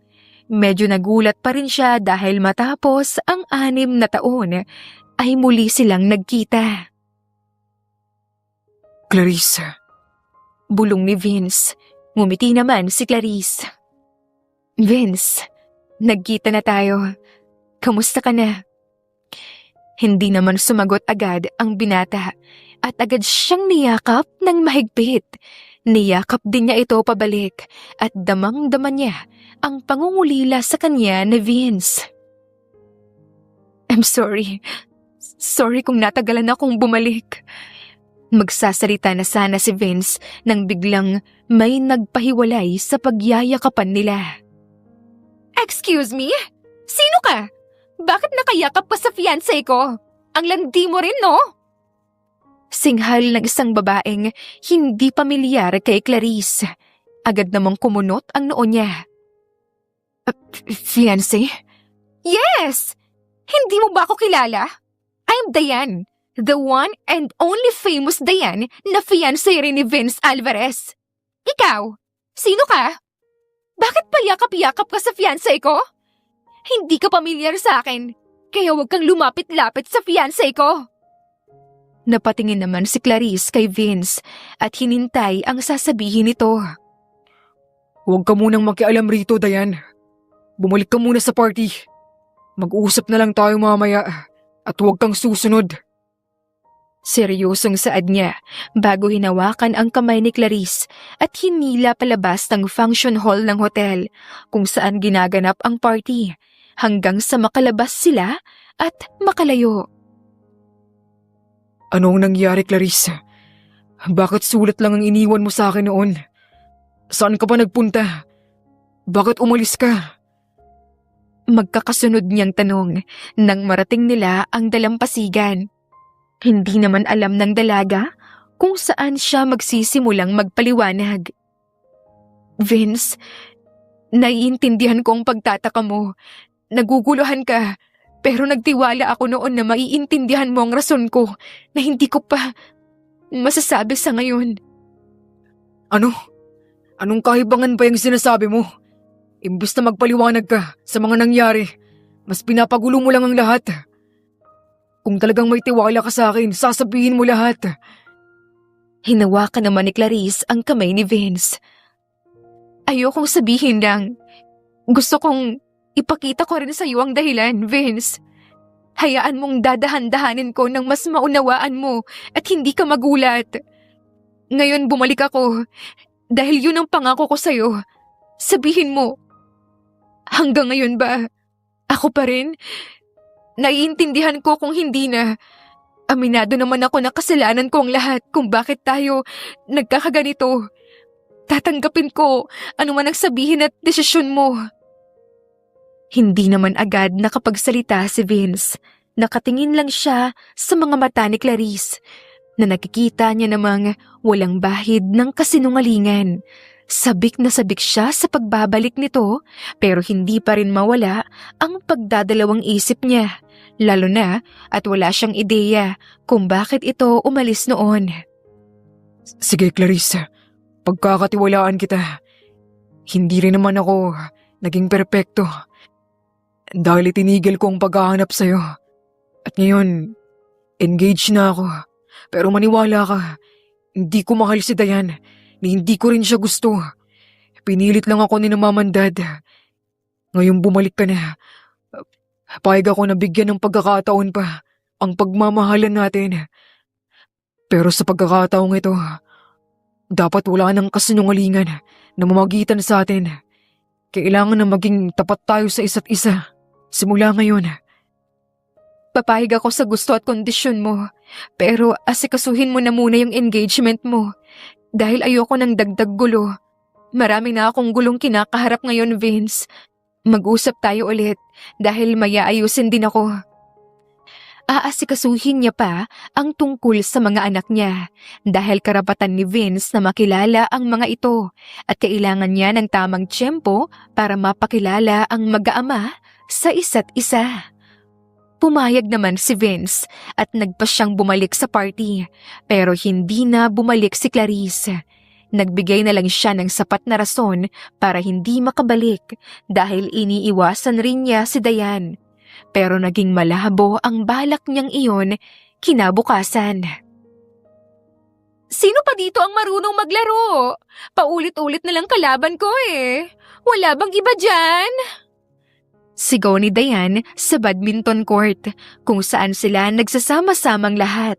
Speaker 2: Medyo nagulat pa rin siya dahil matapos ang 6 na taon ay muli silang nagkita.
Speaker 1: Clarice.
Speaker 2: Bulong ni Vince. Ngumiti naman si Clarice. Vince, nagkita na tayo. Kamusta ka na? Hindi naman sumagot agad ang binata at agad siyang niyakap ng mahigpit. Niyakap din niya ito pabalik at damang-dama niya ang pangungulila sa kanya ni Vince. I'm sorry. Sorry kung natagalan akong bumalik. Magsasalita na sana si Vince nang biglang may nagpahiwalay sa pagyayakapan nila. Excuse me? Sino ka? Bakit nakayakap ka sa fiancé ko? Ang landi mo rin, no? Singhal ng isang babaeng hindi pamilyar kay Clarice. Agad namang kumunot ang noo niya. Fiancé? Yes! Hindi mo ba ako kilala? I'm Diane. The one and only famous Diane na fiancé rin ni Vince Alvarez. Ikaw, sino ka? Bakit pa yakap-yakap ka sa fiancé ko? Hindi ka pamilyar sa akin, kaya huwag kang lumapit-lapit sa fiancé ko. Napatingin naman si Clarice kay Vince at hinintay ang sasabihin nito.
Speaker 1: Huwag ka munang makialam rito, Diane. Bumalik ka muna sa party. Mag-uusap na lang tayo mamaya at huwag kang susunod.
Speaker 2: Seryosong saad niya bago hinawakan ang kamay ni Clarice at hinila palabas ng function hall ng hotel kung saan ginaganap ang party hanggang sa makalabas sila at makalayo.
Speaker 1: Anong nangyari, Clarice? Bakit sulat lang ang iniwan mo sa akin noon? Saan ka pa nagpunta? Bakit umalis ka?
Speaker 2: Magkakasunod niyang tanong nang marating nila ang dalampasigan. Hindi naman alam ng dalaga kung saan siya magsisimulang magpaliwanag. Vince, naiintindihan ko ang pagtataka mo. Naguguluhan ka, pero nagtiwala ako noon na maiintindihan mo ang rason ko na hindi ko pa masasabi sa ngayon.
Speaker 1: Ano? Anong kahibangan ba yung sinasabi mo? Imbes na magpaliwanag ka sa mga nangyari, mas pinapagulo mo lang ang lahat. Kung talagang may tiwala ka sa akin, sasabihin mo lahat.
Speaker 2: Hinawakan naman ni Clarice ang kamay ni Vince. Ayokong sabihin lang. Gusto kong ipakita ko rin sa iyo ang dahilan, Vince. Hayaan mong dadahan-dahanin ko nang mas maunawaan mo at hindi ka magulat. Ngayon bumalik ako dahil yun ang pangako ko sa'yo. Sabihin mo, hanggang ngayon ba, ako pa rin? Naiintindihan ko kung hindi na. Aminado naman ako na kasalanan ko ang lahat kung bakit tayo nagkakaganito. Tatanggapin ko ano man ang sabihin at desisyon mo. Hindi naman agad nakapagsalita si Vince. Nakatingin lang siya sa mga mata ni Clarice na nakikita niya namang walang bahid ng kasinungalingan. Sabik na sabik siya sa pagbabalik nito pero hindi pa rin mawala ang pagdadalawang isip niya. Lalo na at wala siyang ideya kung bakit ito umalis noon.
Speaker 1: Sige, Clarice. Pagkakatiwalaan kita. Hindi rin naman ako naging perpekto. Dahil itinigil ko ang paghahanap sa'yo. At ngayon, engaged na ako. Pero maniwala ka, hindi ko mahal si Dayan. Hindi ko rin siya gusto. Pinilit lang ako ni na Mom and Dad. Ngayon bumalik ka na. Payag ako na bigyan ng pagkakataon pa ang pagmamahalan natin. Pero sa pagkakataong ito, dapat wala nang kasinungalingan na mamagitan sa atin. Kailangan na maging tapat tayo sa isa't isa. Simula ngayon.
Speaker 2: Papayag ako sa gusto at kondisyon mo, pero asikasuhin mo na muna yung engagement mo. Dahil ayoko ng dagdag gulo. Marami na akong gulong kinakaharap ngayon, Vince. Mag-usap tayo ulit dahil maya ayusin din ako. Aasikasuhin niya pa ang tungkol sa mga anak niya dahil karapatan ni Vince na makilala ang mga ito at kailangan niya ng tamang tiyempo para mapakilala ang mag-aama sa isa't isa. Pumayag naman si Vince at nagpa siyang bumalik sa party pero hindi na bumalik si Clarice. Nagbigay na lang siya ng sapat na rason para hindi makabalik dahil iniiwasan rin niya si Dayan. Pero naging malabo ang balak niyang iyon kinabukasan. Sino pa dito ang marunong maglaro? Paulit-ulit na lang kalaban ko eh. Wala bang iba dyan? Sigaw ni Dayan sa badminton court kung saan sila nagsasama-samang lahat.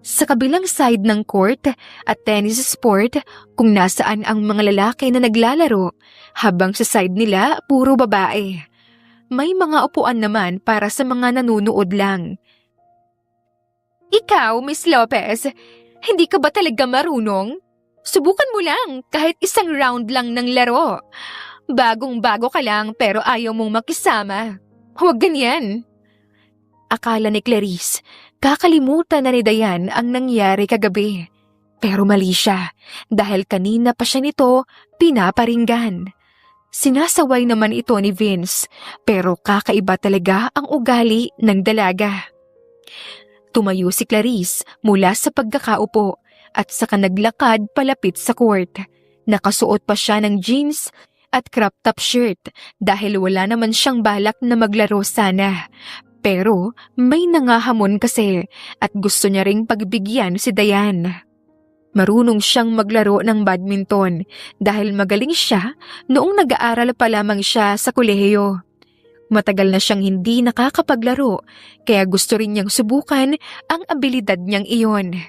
Speaker 2: Sa kabilang side ng court at tennis sport kung nasaan ang mga lalaki na naglalaro habang sa side nila puro babae. May mga upuan naman para sa mga nanunood lang. Ikaw, Miss Lopez, hindi ka ba talaga marunong? Subukan mo lang kahit isang round lang ng laro. Bagong-bago ka lang pero ayaw mong makisama. Huwag ganyan. Akala ni Clarice, kakalimutan na ni Dayan ang nangyari kagabi. Pero mali siya dahil kanina pa siya nito pinaparinggan. Sinasaway naman ito ni Vince pero kakaiba talaga ang ugali ng dalaga. Tumayo si Clarice mula sa pagkakaupo at saka naglakad palapit sa court. Nakasuot pa siya ng jeans at crop top shirt dahil wala naman siyang balak na maglaro sana. Pero may nangahamon kasi at gusto niya ring pagbigyan si Dayan. Marunong siyang maglaro ng badminton dahil magaling siya noong nag-aaral pa lamang siya sa kolehiyo. Matagal na siyang hindi nakakapaglaro kaya gusto rin niyang subukan ang abilidad niyang iyon.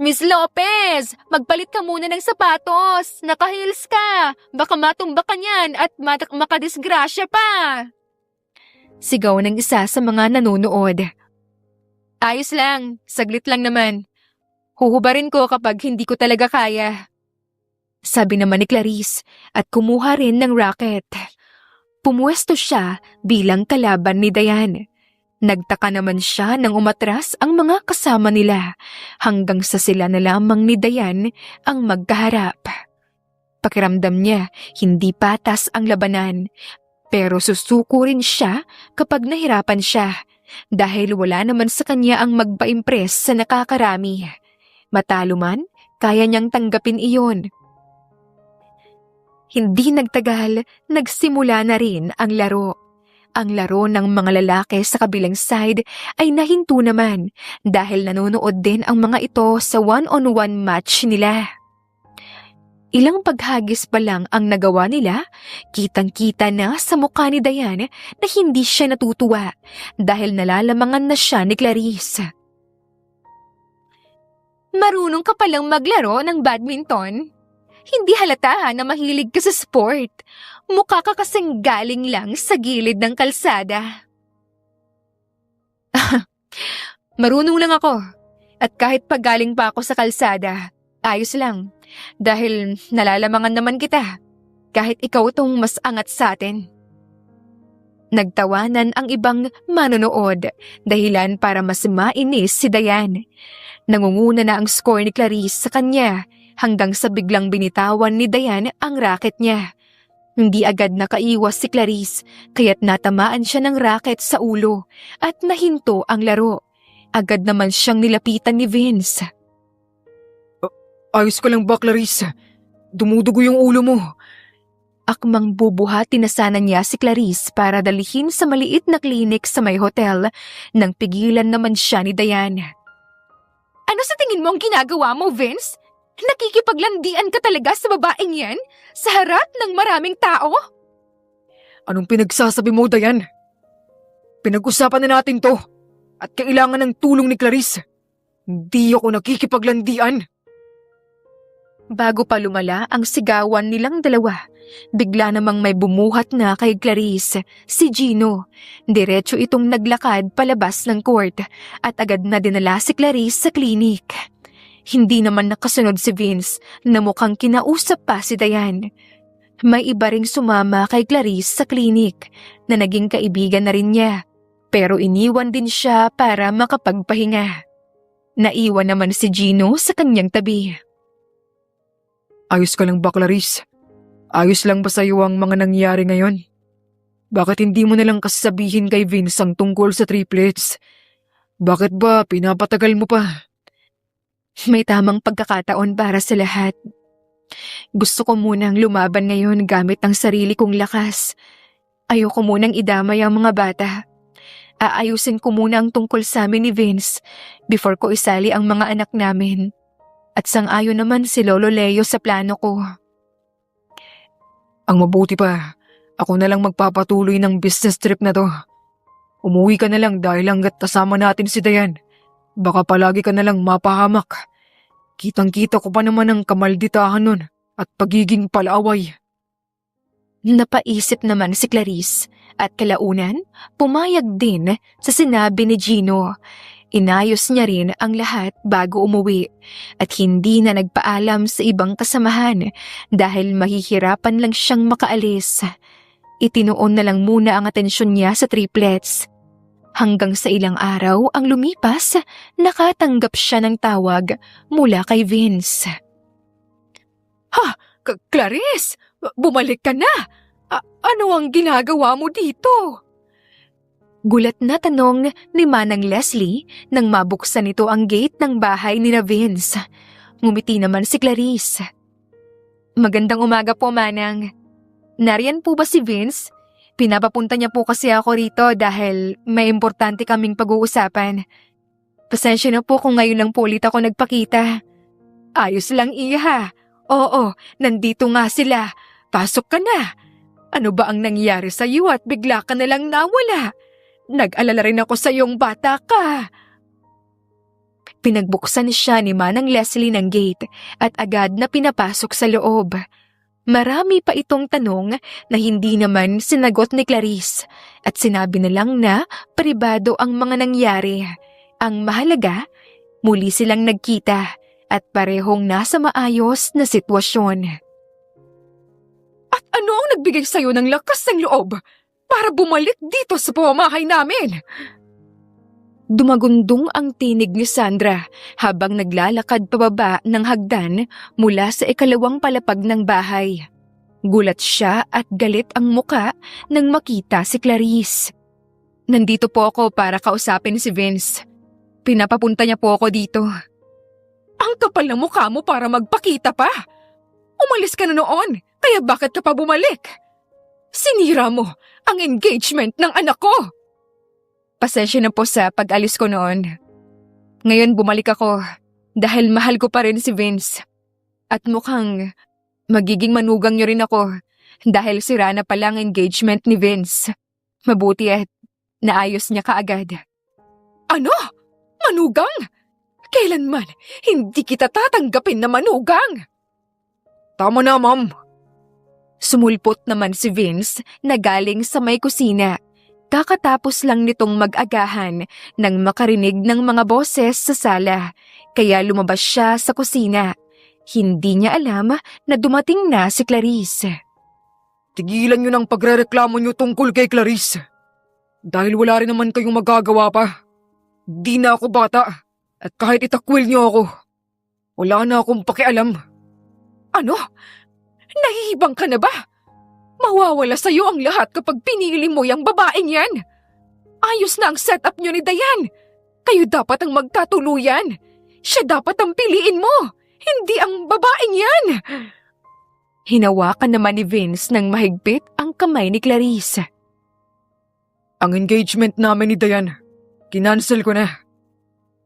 Speaker 2: Miss Lopez, magpalit ka muna ng sapatos. Naka-heels ka. Baka matumba ka niyan at makadisgrasya pa. Sigaw ng isa sa mga nanonood. Ayos lang, saglit lang naman. Huhubarin ko kapag hindi ko talaga kaya. Sabi naman ni Clarice at kumuha rin ng racket. Pumuwesto siya bilang kalaban ni Dayan. Nagtaka naman siya nang umatras ang mga kasama nila hanggang sa sila na lamang ni Dayan ang magkaharap. Pakiramdam niya hindi patas ang labanan. Pero susuko rin siya kapag nahirapan siya dahil wala naman sa kanya ang magpa-impress sa nakakarami. Matalo man, kaya niyang tanggapin iyon. Hindi nagtagal, nagsimula na rin ang laro. Ang laro ng mga lalaki sa kabilang side ay nahinto naman dahil nanonood din ang mga ito sa one-on-one match nila. Ilang paghagis pa lang ang nagawa nila, kitang-kita na sa mukha ni Diane na hindi siya natutuwa dahil nalalamangan na siya ni Clarice. Marunong ka palang maglaro ng badminton? Hindi halata na mahilig ka sa sport. Mukha ka kasing galing lang sa gilid ng kalsada. Marunong lang ako. At kahit pagaling pa ako sa kalsada, ayos lang. Dahil nalalamangan naman kita. Kahit ikaw itong mas angat sa atin. Nagtawanan ang ibang manonood, dahilan para mas mainis si Diane. Nangunguna na ang score ni Clarice sa kanya hanggang sa biglang binitawan ni Diane ang racket niya. Hindi agad nakaiwas si Clarice kaya't natamaan siya ng racket sa ulo at nahinto ang laro. Agad naman siyang nilapitan ni Vince.
Speaker 1: Ayos ka lang ba, Clarice? Dumudugo yung ulo mo.
Speaker 2: Akmang bubuhati na sana niya si Clarice para dalhin sa maliit na klinik sa may hotel nang pigilan naman siya ni Diane. Ano sa tingin mo ang ginagawa mo, Vince? Nakikipaglandian ka talaga sa babaeng yan? Sa harap ng maraming tao?
Speaker 1: Anong pinagsasabi mo, Diane? Pinag-usapan na natin to. At kailangan ng tulong ni Clarice. Hindi ako nakikipaglandian.
Speaker 2: Bago pa lumala ang sigawan nilang dalawa, bigla namang may bumuhat na kay Clarice, si Gino. Diretso itong naglakad palabas ng court at agad na dinala si Clarice sa klinik. Hindi naman nakasunod si Vince na mukhang kinausap pa si Diane. May iba ring sumama kay Clarice sa klinik na naging kaibigan na rin niya, pero iniwan din siya para makapagpahinga. Naiwan naman si Gino sa kanyang tabi.
Speaker 1: Ayos ka lang ba, Clarice? Ayos lang ba sa'yo ang mga nangyari ngayon? Bakit hindi mo nalang kasabihin kay Vince ang tungkol sa triplets? Bakit ba pinapatagal mo pa?
Speaker 2: May tamang pagkakataon para sa lahat. Gusto ko munang lumaban ngayon gamit ang sarili kong lakas. Ayoko munang idamay ang mga bata. Aayusin ko muna ang tungkol sa amin ni Vince before ko isali ang mga anak namin. At sang-ayon naman si Lolo Leo sa plano ko.
Speaker 1: Ang mabuti pa, ako na lang magpapatuloy ng business trip na to. Umuwi ka na lang dahil hanggat kasama natin si Diane. Baka palagi ka na lang mapahamak. Kitang-kita ko pa naman ang kamalditahan nun at pagiging palaaway.
Speaker 2: Napaisip naman si Clarice at kalaunan pumayag din sa sinabi ni Gino. Inayos niya rin ang lahat bago umuwi at hindi na nagpaalam sa ibang kasamahan dahil mahihirapan lang siyang makaalis. Itinuon na lang muna ang atensyon niya sa triplets. Hanggang sa ilang araw ang lumipas, nakatanggap siya ng tawag mula kay Vince.
Speaker 1: Ha! Clarice! Bumalik ka na! Ano ang ginagawa mo dito?
Speaker 2: Gulat na tanong ni Manang Leslie nang mabuksan nito ang gate ng bahay ni Vince. Ngumiti naman si Clarice. Magandang umaga po, Manang. Nariyan po ba si Vince? Pinapapunta niya po kasi ako rito dahil may importante kaming pag-uusapan. Pasensya na po kung ngayon lang po ulit ako nagpakita. Ayos lang, Iha. Oo, nandito nga sila. Pasok ka na. Ano ba ang nangyari sa iyo at bigla ka na lang nawala? Nag-alala rin ako sa iyong bata ka. Pinagbuksan siya ni Manang Leslie ng gate at agad na pinapasok sa loob. Marami pa itong tanong na hindi naman sinagot ni Clarice at sinabi na lang na pribado ang mga nangyari. Ang mahalaga, muli silang nagkita at parehong nasa maayos na sitwasyon. At ano ang nagbigay sa'yo ng lakas ng loob para bumalik dito sa pamamahay namin? Dumagundong ang tinig ni Sandra habang naglalakad pababa ng hagdan mula sa ikalawang palapag ng bahay. Gulat siya at galit ang muka nang makita si Clarice. Nandito po ako para kausapin si Vince. Pinapapunta niya po ako dito. Ang kapal ng mukha mo para magpakita pa. Umalis ka na noon, kaya bakit ka pa bumalik? Sinira mo ang engagement ng anak ko. Pasensya na po sa pag-alis ko noon. Ngayon bumalik ako dahil mahal ko pa rin si Vince. At mukhang magiging manugang niyo rin ako dahil sira na pala ang engagement ni Vince. Mabuti at naayos niya kaagad. Ano? Manugang? Kailanman hindi kita tatanggapin na manugang.
Speaker 1: Tama na, ma'am.
Speaker 2: Sumulpot naman si Vince na galing sa may kusina. Kakatapos lang nitong mag-agahan nang makarinig ng mga boses sa sala, kaya lumabas siya sa kusina. Hindi niya alam na dumating na si Clarice.
Speaker 1: Tigilan niyo ng pagrereklamo niyo tungkol kay Clarice. Dahil wala rin naman kayong magagawa pa. Di na ako bata. At kahit itakwil niyo ako, wala na akong pakialam.
Speaker 2: Ano? Nahihibang ka na ba? Mawawala sa'yo ang lahat kapag pinili mo yung babaeng yan. Ayos na ang setup niyo ni Dayan. Kayo dapat ang magkatuluyan. Siya dapat ang piliin mo, hindi ang babaeng yan. Hinawakan naman ni Vince ng mahigpit ang kamay ni Clarice.
Speaker 1: Ang engagement namin ni Dayan, kinansel ko na.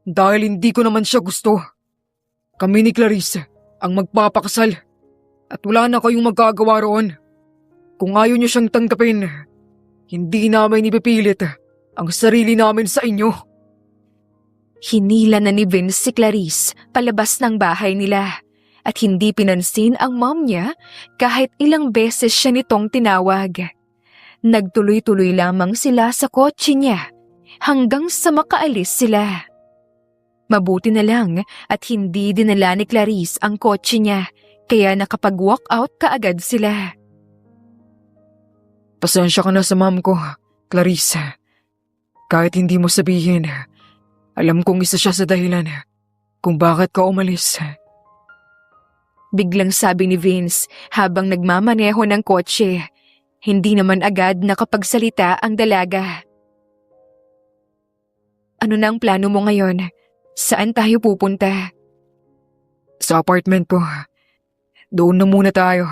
Speaker 1: Dahil hindi ko naman siya gusto. Kami ni Clarice ang magpapakasal. At wala na kayong magagawa roon. Kung ayaw niyo siyang tanggapin, hindi namin ipipilit ang sarili namin sa inyo.
Speaker 2: Hinila na ni Vince si Clarice palabas ng bahay nila at hindi pinansin ang mom niya kahit ilang beses siya nitong tinawag. Nagtuloy-tuloy lamang sila sa kotse niya hanggang sa makaalis sila. Mabuti na lang at hindi dinala ni Clarice ang kotse niya kaya nakapag-walk out kaagad sila.
Speaker 1: Pasensya ka na sa mom ko, Clarice. Kahit hindi mo sabihin, alam kong isa siya sa dahilan kung bakit ka umalis.
Speaker 2: Biglang sabi ni Vince habang nagmamaneho ng kotse. Hindi naman agad nakapagsalita ang dalaga. Ano na ang plano mo ngayon? Saan tayo pupunta?
Speaker 1: Sa apartment ko. Doon na muna tayo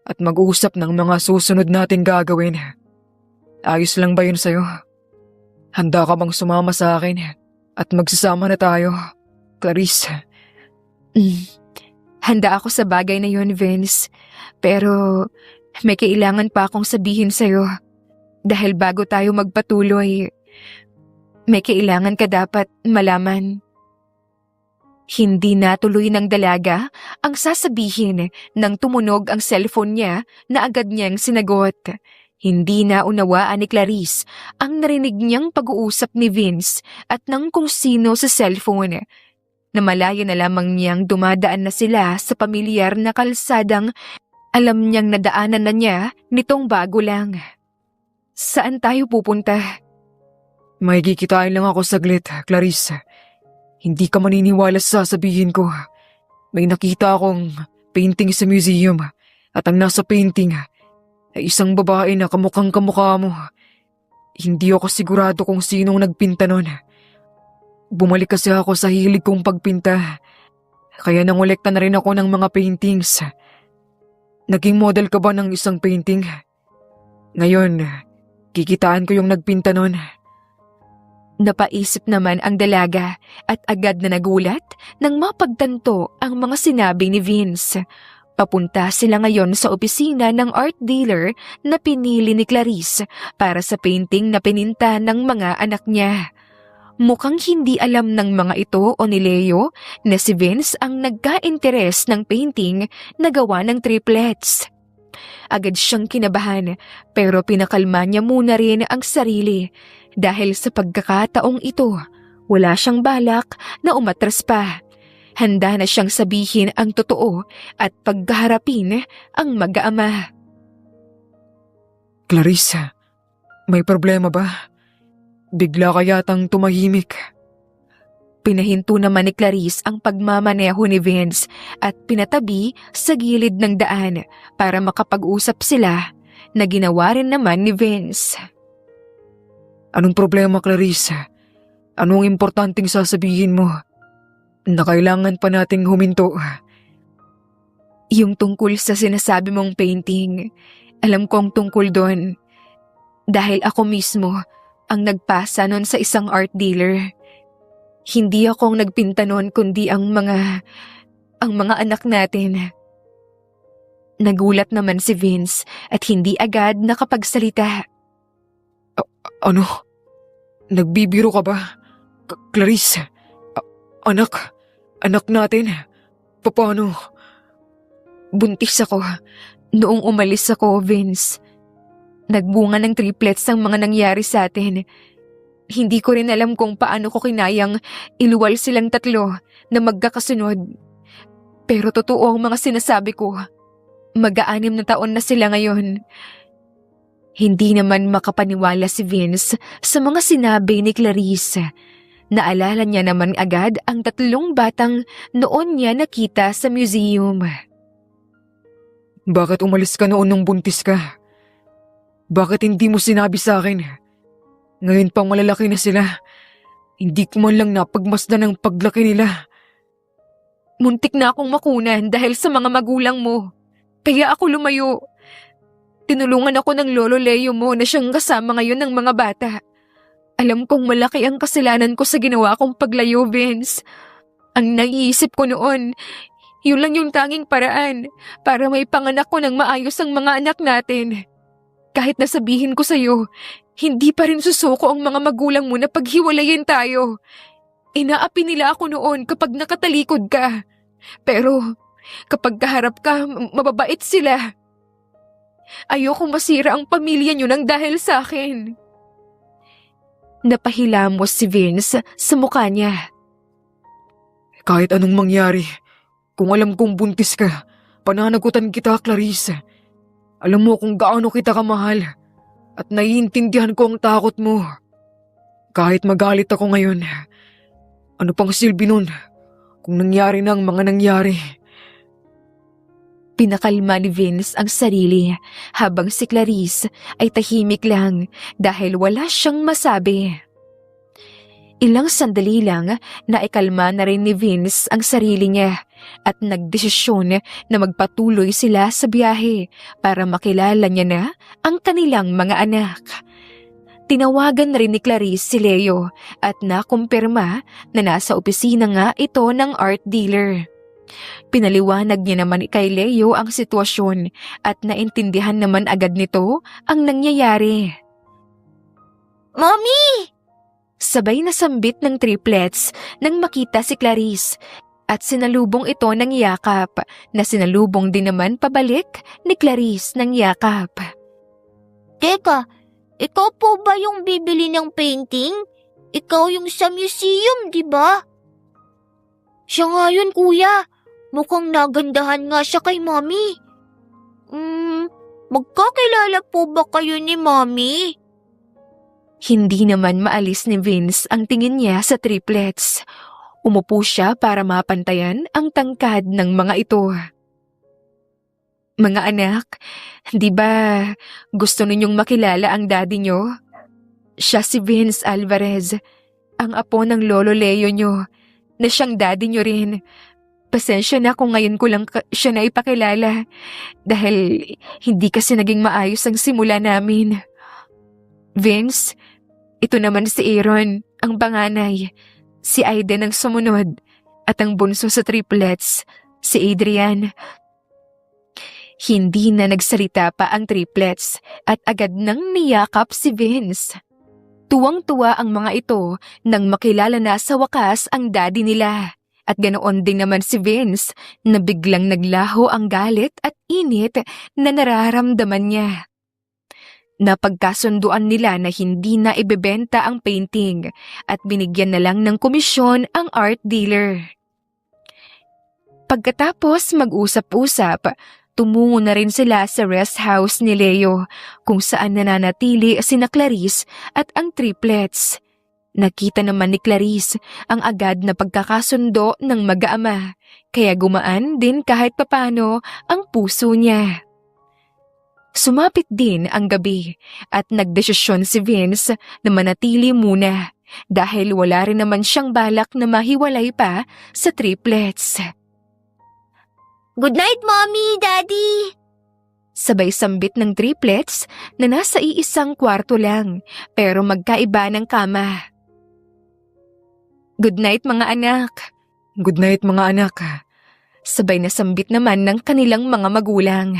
Speaker 1: at mag-usap ng mga susunod nating gagawin. Ayos lang ba yun sa'yo? Handa ka bang sumama sa akin at magsasama na tayo, Clarice?
Speaker 2: Handa ako sa bagay na yun, Vince. Pero may kailangan pa akong sabihin sa'yo. Dahil bago tayo magpatuloy, may kailangan ka dapat malaman. Hindi natuloy ng dalaga ang sasabihin nang tumunog ang cellphone niya na agad niyang sinagot. Hindi na unawaan ni Clarice ang narinig niyang pag-uusap ni Vince at ng kung sino sa cellphone. Namalaya na lamang niyang dumadaan na sila sa pamilyar na kalsadang alam niyang nadaanan na niya nitong bago lang. Saan tayo pupunta?
Speaker 1: May kikitain lang ako saglit, Clarice. Hindi ka maniniwala sa sasabihin ko. May nakita akong painting sa museum at ang nasa painting ay isang babae na kamukhang kamukha mo. Hindi ako sigurado kung sinong nagpinta nun. Bumalik kasi ako sa hilig kong pagpinta. Kaya nangolekta na rin ako ng mga paintings. Naging model ka ba ng isang painting? Ngayon, kikitaan ko yung nagpinta nun.
Speaker 2: Napaisip naman ang dalaga at agad na nagulat nang mapagtanto ang mga sinabi ni Vince. Papunta sila ngayon sa opisina ng art dealer na pinili ni Clarice para sa painting na pininta ng mga anak niya. Mukhang hindi alam ng mga ito o ni Leo na si Vince ang nagka-interes ng painting na gawa ng triplets. Agad siyang kinabahan pero pinakalma niya muna rin ang sarili dahil sa pagkakataong ito wala siyang balak na umatras pa. Handa na siyang sabihin ang totoo at pagharapin ang mag-aama.
Speaker 1: Clarice, may problema ba? Bigla ka yatang tumahimik.
Speaker 2: Pinahinto naman ni Clarice ang pagmamaneho ni Vince at pinatabi sa gilid ng daan para makapag-usap sila na ginawa rin naman ni Vince.
Speaker 1: Anong problema, Clarice? Anong importanteng sasabihin mo na kailangan pa nating huminto?
Speaker 2: Yung tungkol sa sinasabi mong painting, alam kong tungkol doon. Dahil ako mismo ang nagpasa nun sa isang art dealer. Hindi ako ang nagpinta nun kundi ang mga anak natin. Nagulat naman si Vince at hindi agad nakapagsalita.
Speaker 1: Ano? Nagbibiro ka ba? Clarice? Anak? Anak natin? Paano?
Speaker 2: Buntis ako. Noong umalis ako, Vince. Nagbunga ng triplets ang mga nangyari sa atin. Hindi ko rin alam kung paano ko kinayang iluwal silang tatlo na magkakasunod. Pero totoo ang mga sinasabi ko. Mag-6 na taon na sila ngayon. Hindi naman makapaniwala si Vince sa mga sinabi ni Clarice. Naalala niya naman agad ang 3 batang noon niya nakita sa museum.
Speaker 1: Bakit umalis ka noon nung buntis ka? Bakit hindi mo sinabi sa akin? Ngayon pang malalaki na sila. Hindi ko man lang napagmasdan ang paglaki nila.
Speaker 2: Muntik na akong makunan dahil sa mga magulang mo. Kaya ako lumayo. Tinulungan ako ng lolo Leo mo na siyang kasama ngayon ng mga bata. Alam kong malaki ang kasalanan ko sa ginawa kong paglayo, Vince. Ang naiisip ko noon, yun lang yung tanging paraan para may panganak ko ng maayos ang mga anak natin. Kahit nasabihin ko sa'yo, hindi pa rin susuko ang mga magulang mo na paghiwalayin tayo. Inaapi nila ako noon kapag nakatalikod ka. Pero kapag kaharap ka, mababait sila. Ayokong masira ang pamilya niyo nang dahil sa akin. Napahilamos si Vince sa mukha niya.
Speaker 1: Kahit anong mangyari, kung alam kong buntis ka, pananagutan kita, Clarice. Alam mo kung gaano kita kamahal at naiintindihan ko ang takot mo. Kahit magalit ako ngayon, ano pang silbi nun kung nangyari na ang mga nangyari?
Speaker 2: Pinakalma ni Vince ang sarili habang si Clarice ay tahimik lang dahil wala siyang masabi. Ilang sandali lang naikalma na rin ni Vince ang sarili niya at nagdesisyon na magpatuloy sila sa biyahe para makilala niya na ang kanilang mga anak. Tinawagan rin ni Clarice si Leo at nakumpirma na nasa opisina nga ito ng art dealer. Pinaliwanag niya naman kay Leo ang sitwasyon at naintindihan naman agad nito ang nangyayari.
Speaker 3: Mommy!
Speaker 2: Sabay na sambit ng triplets nang makita si Clarice at sinalubong ito ng yakap na sinalubong din naman pabalik ni Clarice ng yakap.
Speaker 3: Teka, ikaw po ba yung bibili ng painting? Ikaw yung sa museum, di ba? Siya nga yun, kuya. Mukhang nagandahan nga siya kay Mommy. Magkakilala po ba kayo ni Mommy?
Speaker 2: Hindi naman maalis ni Vince ang tingin niya sa triplets. Umupo siya para mapantayan ang tangkad ng mga ito. Mga anak, di ba gusto ninyong makilala ang daddy nyo? Siya si Vince Alvarez, ang apo ng lolo Leo nyo, na siyang daddy nyo rin. Pasensya na kung ngayon ko lang siya na ipakilala dahil hindi kasi naging maayos ang simula namin. Vince, ito naman si Aaron, ang panganay. Si Aiden ang sumunod at ang bunso sa triplets, si Adrian. Hindi na nagsalita pa ang triplets at agad nang niyakap si Vince. Tuwang-tuwa ang mga ito nang makilala na sa wakas ang daddy nila. At ganoon din naman si Vince na biglang naglaho ang galit at init na nararamdaman niya. Napagkasunduan nila na hindi na ibebenta ang painting at binigyan na lang ng komisyon ang art dealer. Pagkatapos mag-usap-usap, tumungo na rin sila sa rest house ni Leo kung saan nananatili sina Clarice at ang triplets. Nakita naman ni Clarice ang agad na pagkakasundo ng mag-aama, kaya gumaan din kahit papano ang puso niya. Sumapit din ang gabi at nagdesisyon si Vince na manatili muna dahil wala rin naman siyang balak na mahiwalay pa sa triplets.
Speaker 3: Good night, Mommy, Daddy!
Speaker 2: Sabay sambit ng triplets na nasa iisang kwarto lang pero magkaiba ng kama. Good night mga anak.
Speaker 1: Good night mga anak.
Speaker 2: Sabay na sambit naman ng kanilang mga magulang.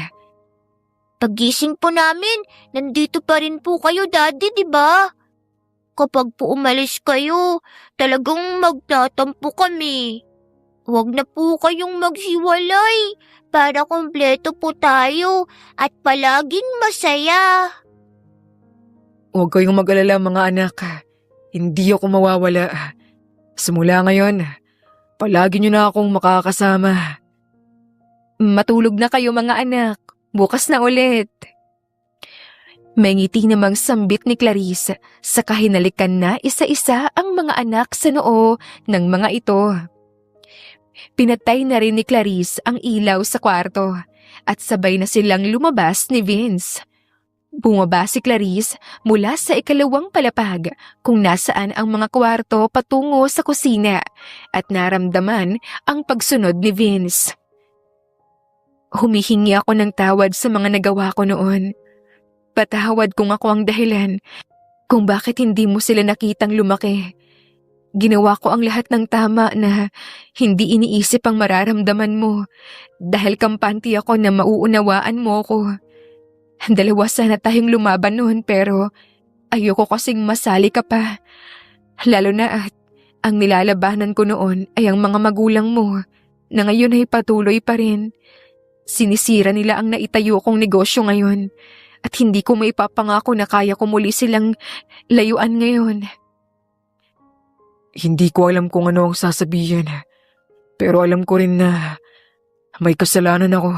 Speaker 3: Pagising po namin, nandito pa rin po kayo, Daddy, di ba? Kapag po umalis kayo, talagang magtatampo kami. Huwag na po kayong maghiwalay para kumpleto po tayo at palaging masaya.
Speaker 1: Huwag kayong mag-alala mga anak. Hindi ako mawawala. Simula ngayon, palagi niyo na akong makakasama.
Speaker 2: Matulog na kayo mga anak. Bukas na ulit. May ngiti namang sambit ni Clarice sa kahinalikan na isa-isa ang mga anak sa noo ng mga ito. Pinatay na rin ni Clarice ang ilaw sa kwarto at sabay na silang lumabas ni Vince. Bumaba si Clarice mula sa ikalawang palapag kung nasaan ang mga kwarto patungo sa kusina at naramdaman ang pagsunod ni Vince. Humihingi ako ng tawad sa mga nagawa ko noon. Patawad kung ako ang dahilan kung bakit hindi mo sila nakitang lumaki. Ginawa ko ang lahat ng tama na hindi iniisip ang mararamdaman mo dahil kampante ako na mauunawaan mo ko. Dalawa sana tayong lumaban noon pero ayoko kasing masali ka pa. Lalo na at ang nilalabanan ko noon ay ang mga magulang mo na ngayon ay patuloy pa rin. Sinisira nila ang naitayo kong negosyo ngayon at hindi ko maipapangako na kaya ko muli silang layuan ngayon.
Speaker 1: Hindi ko alam kung ano ang sasabihin. Pero alam ko rin na may kasalanan ako.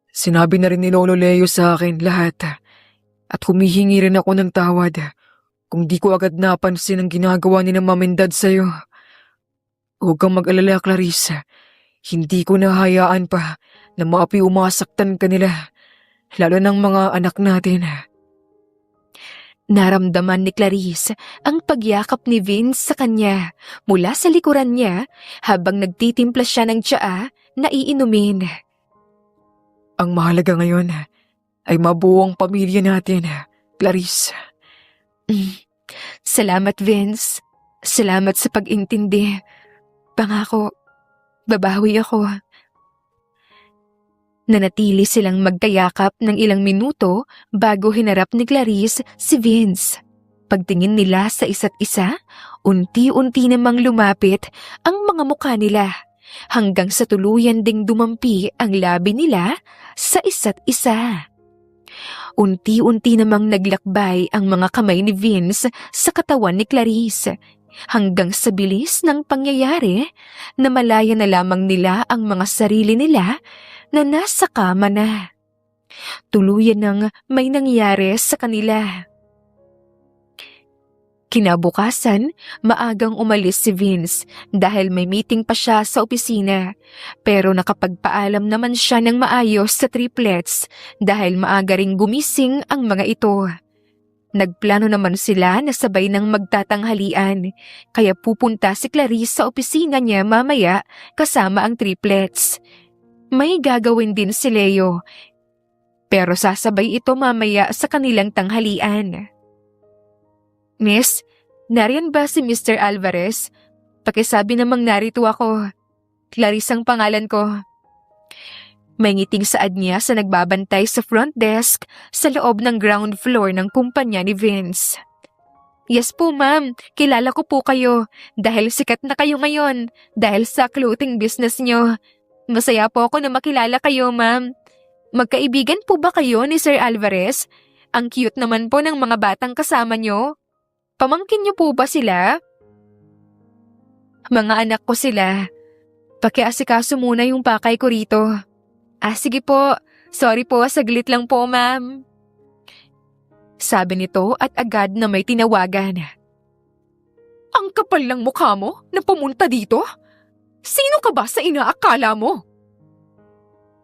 Speaker 1: Sinabi na rin ni Lolo Leo sa akin lahat at humihingi rin ako ng tawad kung di ko agad napansin ang ginagawa ni Mom and Dad sa'yo. Huwag kang mag-alala, Clarice. Hindi ko nahayaan pa na maapi umasaktan ka nila, lalo ng mga anak natin.
Speaker 2: Naramdaman ni Clarice ang pagyakap ni Vince sa kanya mula sa likuran niya habang nagtitimpla siya ng tsaa na iinumin.
Speaker 1: Ang mahalaga ngayon ay mabuo ang pamilya natin, Clarice.
Speaker 2: Salamat, Vince. Salamat sa pag-intindi. Pangako, babawi ako. Nanatili silang magkayakap ng ilang minuto bago hinarap ni Clarice si Vince. Pagtingin nila sa isa't isa, unti-unti namang lumapit ang mga mukha nila hanggang sa tuluyan ding dumampi ang labi nila sa isa't isa. Unti-unti namang naglakbay ang mga kamay ni Vince sa katawan ni Clarice hanggang sa bilis ng pangyayari na malaya na lamang nila ang mga sarili nila na nasa kama na. Tuluyan nang may nangyari sa kanila. Kinabukasan, maagang umalis si Vince dahil may meeting pa siya sa opisina. Pero nakapagpaalam naman siya ng maayos sa triplets dahil maaga ring gumising ang mga ito. Nagplano naman sila na sabay ng magtatanghalian, kaya pupunta si Clarice sa opisina niya mamaya kasama ang triplets. May gagawin din si Leo, pero sasabay ito mamaya sa kanilang tanghalian. Miss, nariyan ba si Mr. Alvarez? Pakisabi namang narito ako. Clarice ang pangalan ko. May ngiting saad niya sa nagbabantay sa front desk sa loob ng ground floor ng kumpanya ni Vince. Yes po ma'am, kilala ko po kayo dahil sikat na kayo ngayon dahil sa clothing business niyo. Masaya po ako na makilala kayo ma'am. Magkaibigan po ba kayo ni Sir Alvarez? Ang cute naman po ng mga batang kasama niyo. Pamangkin niyo po ba sila? Mga anak ko sila. Pakiasikaso muna yung pakay ko rito. Sige po. Sorry po, saglit lang po, ma'am. Sabi nito at agad na may tinawagan. Ang kapal ng mukha mo na pumunta dito? Sino ka ba sa inaakala mo?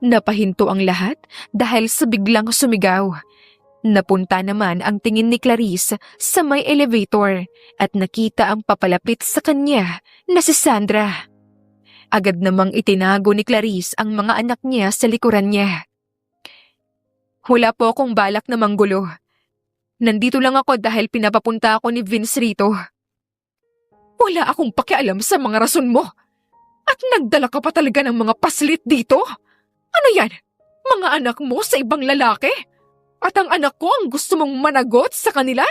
Speaker 2: Napahinto ang lahat dahil sa biglang sumigaw. Napunta naman ang tingin ni Clarice sa may elevator at nakita ang papalapit sa kanya na si Sandra. Agad namang itinago ni Clarice ang mga anak niya sa likuran niya. Wala po akong balak na manggulo. Nandito lang ako dahil pinapapunta ako ni Vince rito. Wala akong pakialam sa mga rason mo. At nagdala ka pa talaga ng mga paslit dito? Ano yan? Mga anak mo sa ibang lalaki? At ang anak ko ang gusto mong managot sa kanila?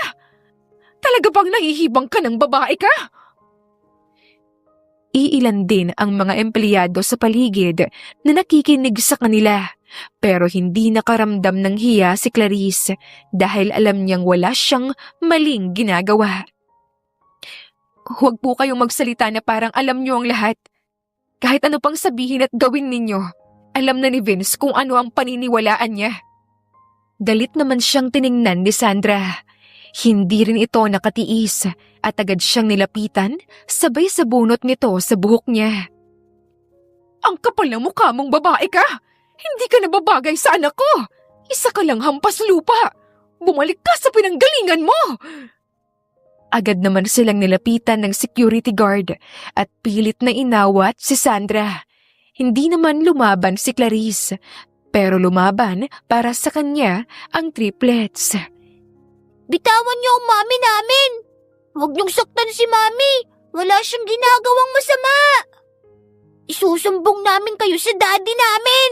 Speaker 2: Talaga bang nahihibang ka ng babae ka? Iilan din ang mga empleyado sa paligid na nakikinig sa kanila, pero hindi nakaramdam ng hiya si Clarice dahil alam niyang wala siyang maling ginagawa. Huwag po kayong magsalita na parang alam niyo ang lahat. Kahit ano pang sabihin at gawin ninyo, alam na ni Vince kung ano ang paniniwalaan niya. Galit naman siyang tiningnan ni Sandra. Hindi rin ito nakatiis at agad siyang nilapitan, sabay sa bunot nito sa buhok niya. Ang kapal ng mukha mong babae ka! Hindi ka nababagay sa anak ko! Isa ka lang hampas lupa! Bumalik ka sa pinanggalingan mo! Agad naman silang nilapitan ng security guard at pilit na inawat si Sandra. Hindi naman lumaban si Clarice, pero lumaban para sa kanya ang triplets.
Speaker 3: Bitawan niyo ang mami namin! Huwag niyong saktan si mami! Wala siyang ginagawang masama! Isusumbong namin kayo sa daddy namin!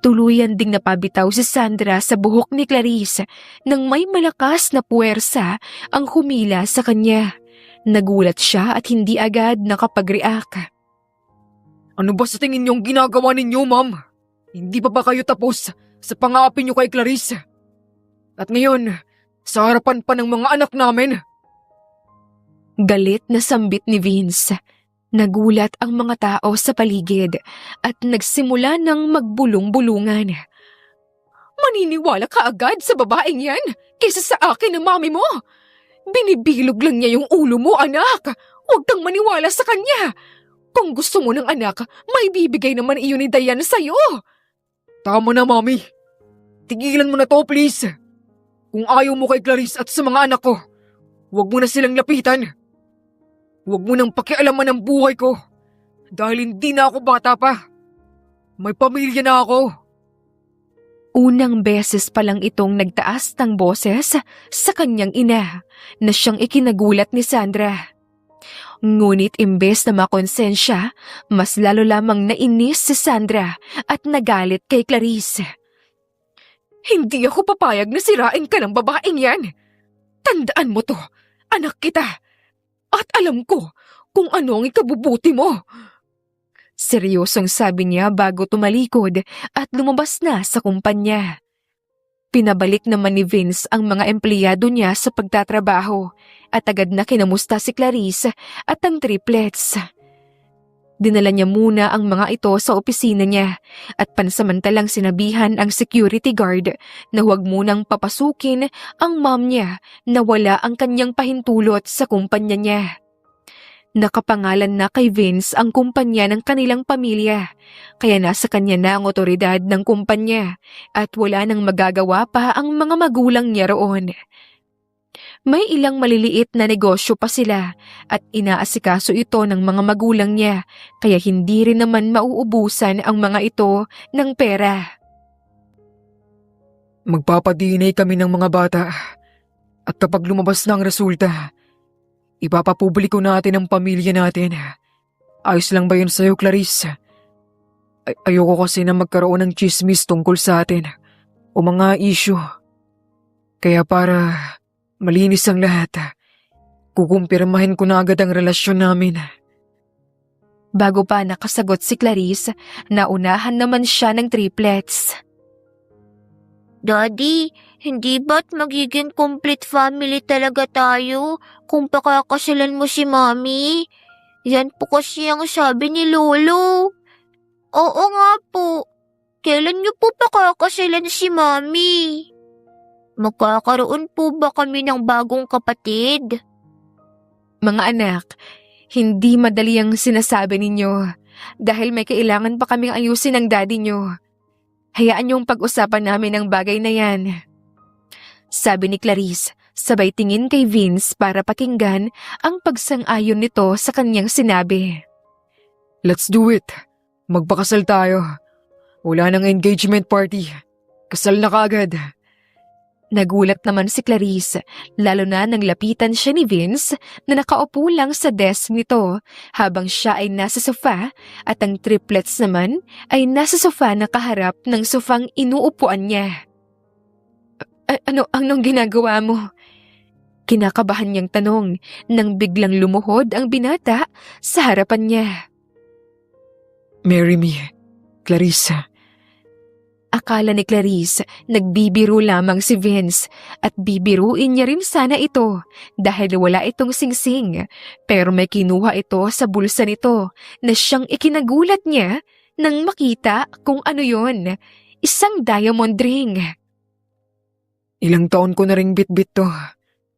Speaker 2: Tuluyan ding napabitaw si Sandra sa buhok ni Clarice nang may malakas na puwersa ang humila sa kanya. Nagulat siya at hindi agad nakapag-react.
Speaker 1: Ano ba sa tingin niyong ginagawa ninyo, ma'am? Hindi pa ba kayo tapos sa pang-aapi niyo kay Clarice? At ngayon, sa harapan pa ng mga anak namin?
Speaker 2: Galit na sambit ni Vince. Nagulat ang mga tao sa paligid at nagsimula ng magbulong-bulungan. Maniniwala ka agad sa babaeng yan kaysa sa akin ng mami mo. Binibilog lang niya yung ulo mo, anak. Huwag kang maniwala sa kanya. Kung gusto mo ng anak, may bibigay naman iyon ni Diane sa'yo.
Speaker 1: Tama na, mami. Tigilan mo na to, please. Kung ayaw mo kay Clarice at sa mga anak ko, huwag mo na silang lapitan. Huwag mo nang pakialaman ang buhay ko dahil hindi na ako bata pa. May pamilya na ako.
Speaker 2: Unang beses pa lang itong nagtaas ng boses sa kanyang ina na siyang ikinagulat ni Sandra. Ngunit imbes na makonsensya, mas lalo lamang nainis si Sandra at nagalit kay Clarice. Hindi ako papayag na sirain ka ng babaeng yan. Tandaan mo to, anak kita. At alam ko kung ano ang ikabubuti mo. Seryosong sabi niya bago tumalikod at lumabas na sa kumpanya. Pinabalik naman ni Vince ang mga empleyado niya sa pagtatrabaho at agad na kinamusta si Clarice at ang triplets. Dinala niya muna ang mga ito sa opisina niya at pansamantalang sinabihan ang security guard na huwag munang papasukin ang mom niya na wala ang kanyang pahintulot sa kumpanya niya. Nakapangalan na kay Vince ang kumpanya ng kanilang pamilya, kaya nasa kanya na ang otoridad ng kumpanya at wala nang magagawa pa ang mga magulang niya roon. May ilang maliliit na negosyo pa sila at inaasikaso ito ng mga magulang niya kaya hindi rin naman mauubusan ang mga ito ng pera.
Speaker 1: Magpapa-DNA kami ng mga bata at kapag lumabas na ang resulta, ipapapubliko natin ang pamilya natin. Ayos lang ba yun sa'yo, Clarice? Ayoko kasi na magkaroon ng chismis tungkol sa atin o mga issue. Kaya para malinis ang lahat, kukumpirmahin ko na agad ang relasyon namin.
Speaker 2: Bago pa nakasagot si Clarice, naunahan naman siya ng triplets.
Speaker 3: Daddy, hindi ba't magiging complete family talaga tayo kung pakakasalan mo si Mami? Yan po kasi ang sabi ni Lolo. Oo nga po. Kailan niyo po pakakasalan si Mami? Magkakaroon po ba kami ng bagong kapatid?
Speaker 2: Mga anak, hindi madali ang sinasabi ninyo dahil may kailangan pa kaming ayusin ng daddy nyo. Hayaan niyong pag-usapan namin ang bagay na yan. Sabi ni Clarice, sabay tingin kay Vince para pakinggan ang pagsang-ayon nito sa kanyang sinabi.
Speaker 1: Let's do it. Magpakasal tayo. Wala nang engagement party. Kasal na kaagad.
Speaker 2: Nagulat naman si Clarice, lalo na nang lapitan siya ni Vince na nakaupo lang sa desk nito habang siya ay nasa sofa at ang triplets naman ay nasa sofa na kaharap ng sofang inuupuan niya. Anong ginagawa mo? Kinakabahan niyang tanong nang biglang lumuhod ang binata sa harapan niya.
Speaker 1: Marry me, Clarissa.
Speaker 2: Akala ni Clarice nagbibiro lamang si Vince at bibiruin niya rin sana ito dahil wala itong singsing, pero may kinuha ito sa bulsa nito na siyang ikinagulat niya nang makita kung ano yon, isang diamond ring.
Speaker 1: Ilang taon ko na ring bitbit to.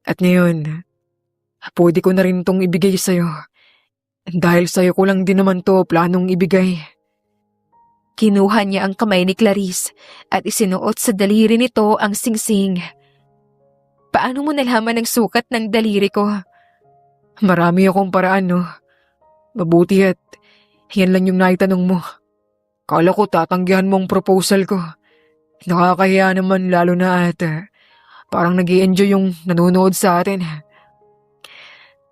Speaker 1: At ngayon, pwede ko na rin tong ibigay sa'yo. Dahil sa'yo ko lang din naman to planong ibigay.
Speaker 2: Kinuha niya ang kamay ni Clarice at isinuot sa daliri nito ang singsing. Paano mo nalaman ang sukat ng daliri ko?
Speaker 1: Marami akong paraan, no? Mabuti at yan lang yung naitanong mo. Kala ko tatanggihan mong proposal ko. Nakakahiya naman lalo na at parang nag-i-enjoy yung nanonood sa atin.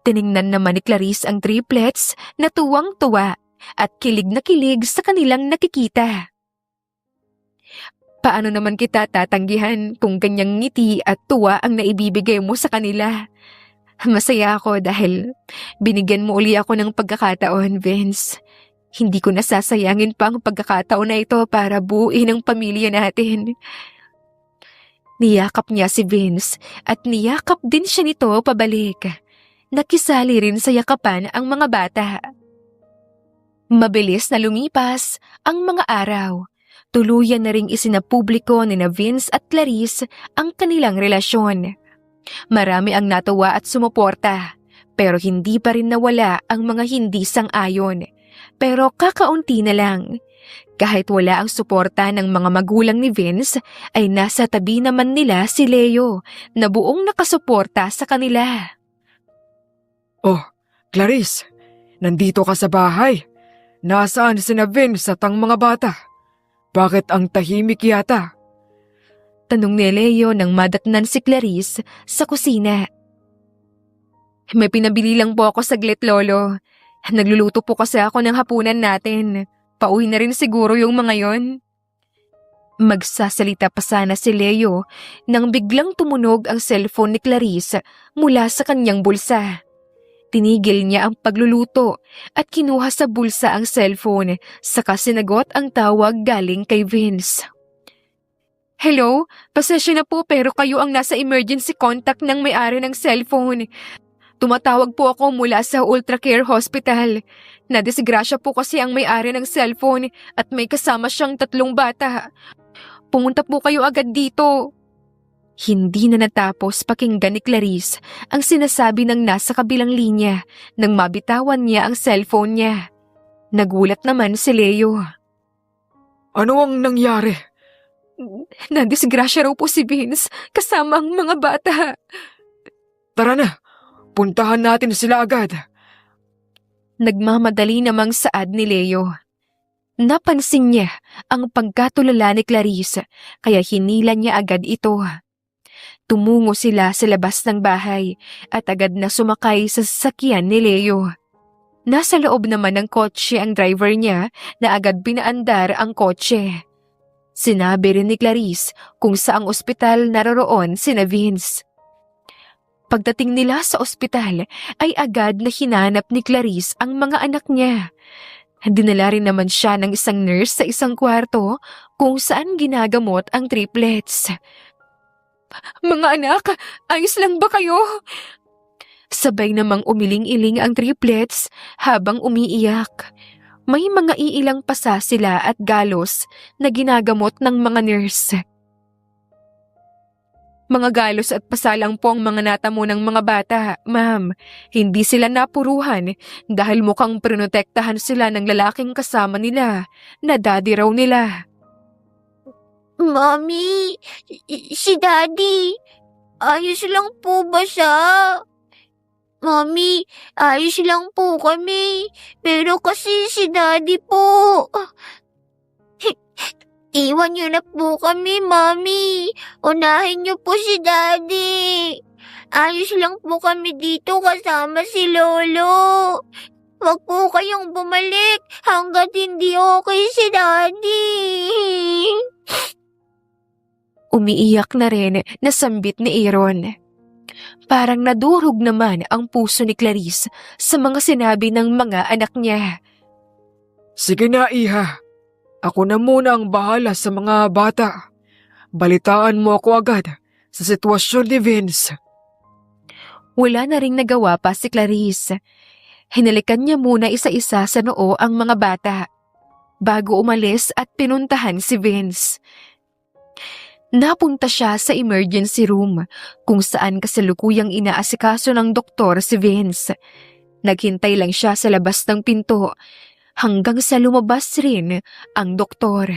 Speaker 2: Tiningnan naman ni Clarice ang triplets na tuwang-tuwa at kilig na kilig sa kanilang nakikita. Paano naman kita tatanggihan kung ganyang ngiti at tuwa ang naibibigay mo sa kanila? Masaya ako dahil binigyan mo uli ako ng pagkakataon, Vince. Hindi ko nasasayangin pa ang pagkakataon na ito para buuin ang pamilya natin. Niyakap niya si Vince at niyakap din siya nito pabalik. Nakisali rin sa yakapan ang mga bata. Mabilis na lumipas ang mga araw. Tuluyan na ring isinapubliko ni na Vince at Clarice ang kanilang relasyon. Marami ang natuwa at sumuporta, pero hindi pa rin nawala ang mga hindi sang-ayon. Pero kakaunti na lang. Kahit wala ang suporta ng mga magulang ni Vince, ay nasa tabi naman nila si Leo na buong nakasuporta sa kanila.
Speaker 1: Oh, Clarice, nandito ka sa bahay. Nasaan sina Vince at ang mga bata? Bakit ang tahimik yata?
Speaker 2: Tanong ni Leo nang madatnan si Clarice sa kusina. May pinabili lang po ako saglit, Lolo. Nagluluto po kasi ako ng hapunan natin. Pauwi na rin siguro yung mga yon. Magsasalita pa sana si Leo nang biglang tumunog ang cellphone ni Clarice mula sa kanyang bulsa. Tinigil niya ang pagluluto at kinuha sa bulsa ang cellphone saka sinagot ang tawag galing kay Vince. Hello, pasensya na po pero kayo ang nasa emergency contact ng may-ari ng cellphone. Tumatawag po ako mula sa Ultra Care Hospital. Nadisgrasya po kasi ang may-ari ng cellphone at may kasama siyang 3 bata. Pumunta po kayo agad dito. Hindi na natapos pakinggan ni Clarice ang sinasabi ng nasa kabilang linya nang mabitawan niya ang cellphone niya. Nagulat naman si Leo.
Speaker 1: Ano ang nangyari?
Speaker 2: Nadisgrasya raw po si Vince kasama ang mga bata.
Speaker 1: Tara na, puntahan natin sila agad.
Speaker 2: Nagmamadali namang saad ni Leo. Napansin niya ang pagkatulala ni Clarice kaya hinila niya agad ito. Tumungo sila sa labas ng bahay at agad na sumakay sa sasakyan ni Leo. Nasa loob naman ng kotse ang driver niya na agad pinaandar ang kotse. Sinabi rin ni Clarice kung saang ospital naroroon sina Vince. Pagdating nila sa ospital ay agad na hinanap ni Clarice ang mga anak niya. Dinala rin naman siya ng isang nurse sa isang kwarto kung saan ginagamot ang triplets. Mga anak, ayos lang ba kayo? Sabay namang umiling-iling ang triplets habang umiiyak. May mga iilang pasa sila at galos na ginagamot ng mga nurse. Mga galos at pasa lang po ang mga natamo ng mga bata, ma'am. Hindi sila napuruhan dahil mukhang prinotektahan sila ng lalaking kasama nila na daddy raw nila.
Speaker 3: Mommy, si Daddy, ayos lang po ba siya? Mommy, ayos lang po kami. Pero kasi si Daddy po, Iwan niyo na po kami, Mami. Unahin niyo po si Daddy. Ayos lang po kami dito kasama si Lolo. Huwag po kayong bumalik hanggat hindi okay si Daddy.
Speaker 2: Umiiyak na rin na sambit ni Aaron. Parang nadurog naman ang puso ni Clarice sa mga sinabi ng mga anak niya.
Speaker 1: Sige na, Iha. Ako na muna ang bahala sa mga bata. Balitaan mo ako agad sa sitwasyon ni Vince.
Speaker 2: Wala na ring nagawa pa si Clarice. Hinalikan niya muna isa-isa sa noo ang mga bata bago umalis at pinuntahan si Vince. Napunta siya sa emergency room kung saan kasalukuyang inaasikaso ng doktor si Vince. Naghintay lang siya sa labas ng pinto hanggang sa lumabas rin ang doktor.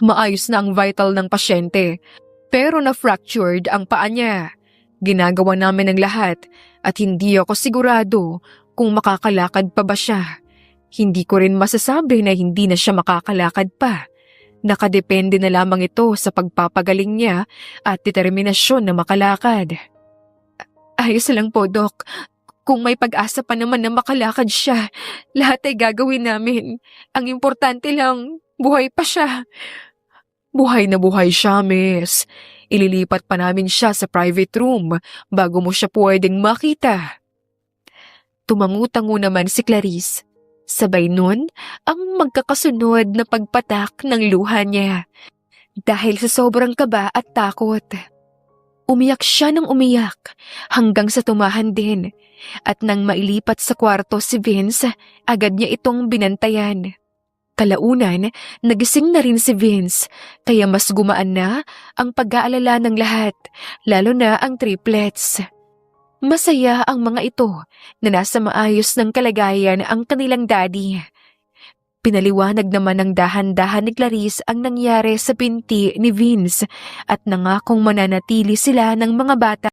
Speaker 2: Maayos na ang vital ng pasyente pero na-fractured ang paa niya. Ginagawa namin ang lahat at hindi ako sigurado kung makakalakad pa ba siya. Hindi ko rin masasabi na hindi na siya makakalakad pa. Nakadepende na lamang ito sa pagpapagaling niya at determinasyon na makalakad. Ayos lang po, Doc. Kung may pag-asa pa naman na makalakad siya, lahat ay gagawin namin. Ang importante lang, buhay pa siya.
Speaker 1: Buhay na buhay siya, miss. Ililipat pa namin siya sa private room bago mo siya pwedeng makita.
Speaker 2: Tumangu-tango naman si Clarice. Sabay nun ang magkakasunod na pagpatak ng luha niya dahil sa sobrang kaba at takot. Umiyak siya ng umiyak hanggang sa tumahan din at nang mailipat sa kwarto si Vince, agad niya itong binantayan. Kalaunan, nagising na rin si Vince kaya mas gumaan na ang pag-aalala ng lahat, lalo na ang triplets. Masaya ang mga ito na nasa maayos ng kalagayan ang kanilang daddy. Pinaliwanag naman ng dahan-dahan ni Clarice ang nangyari sa binti ni Vince at nangakong mananatili sila ng mga bata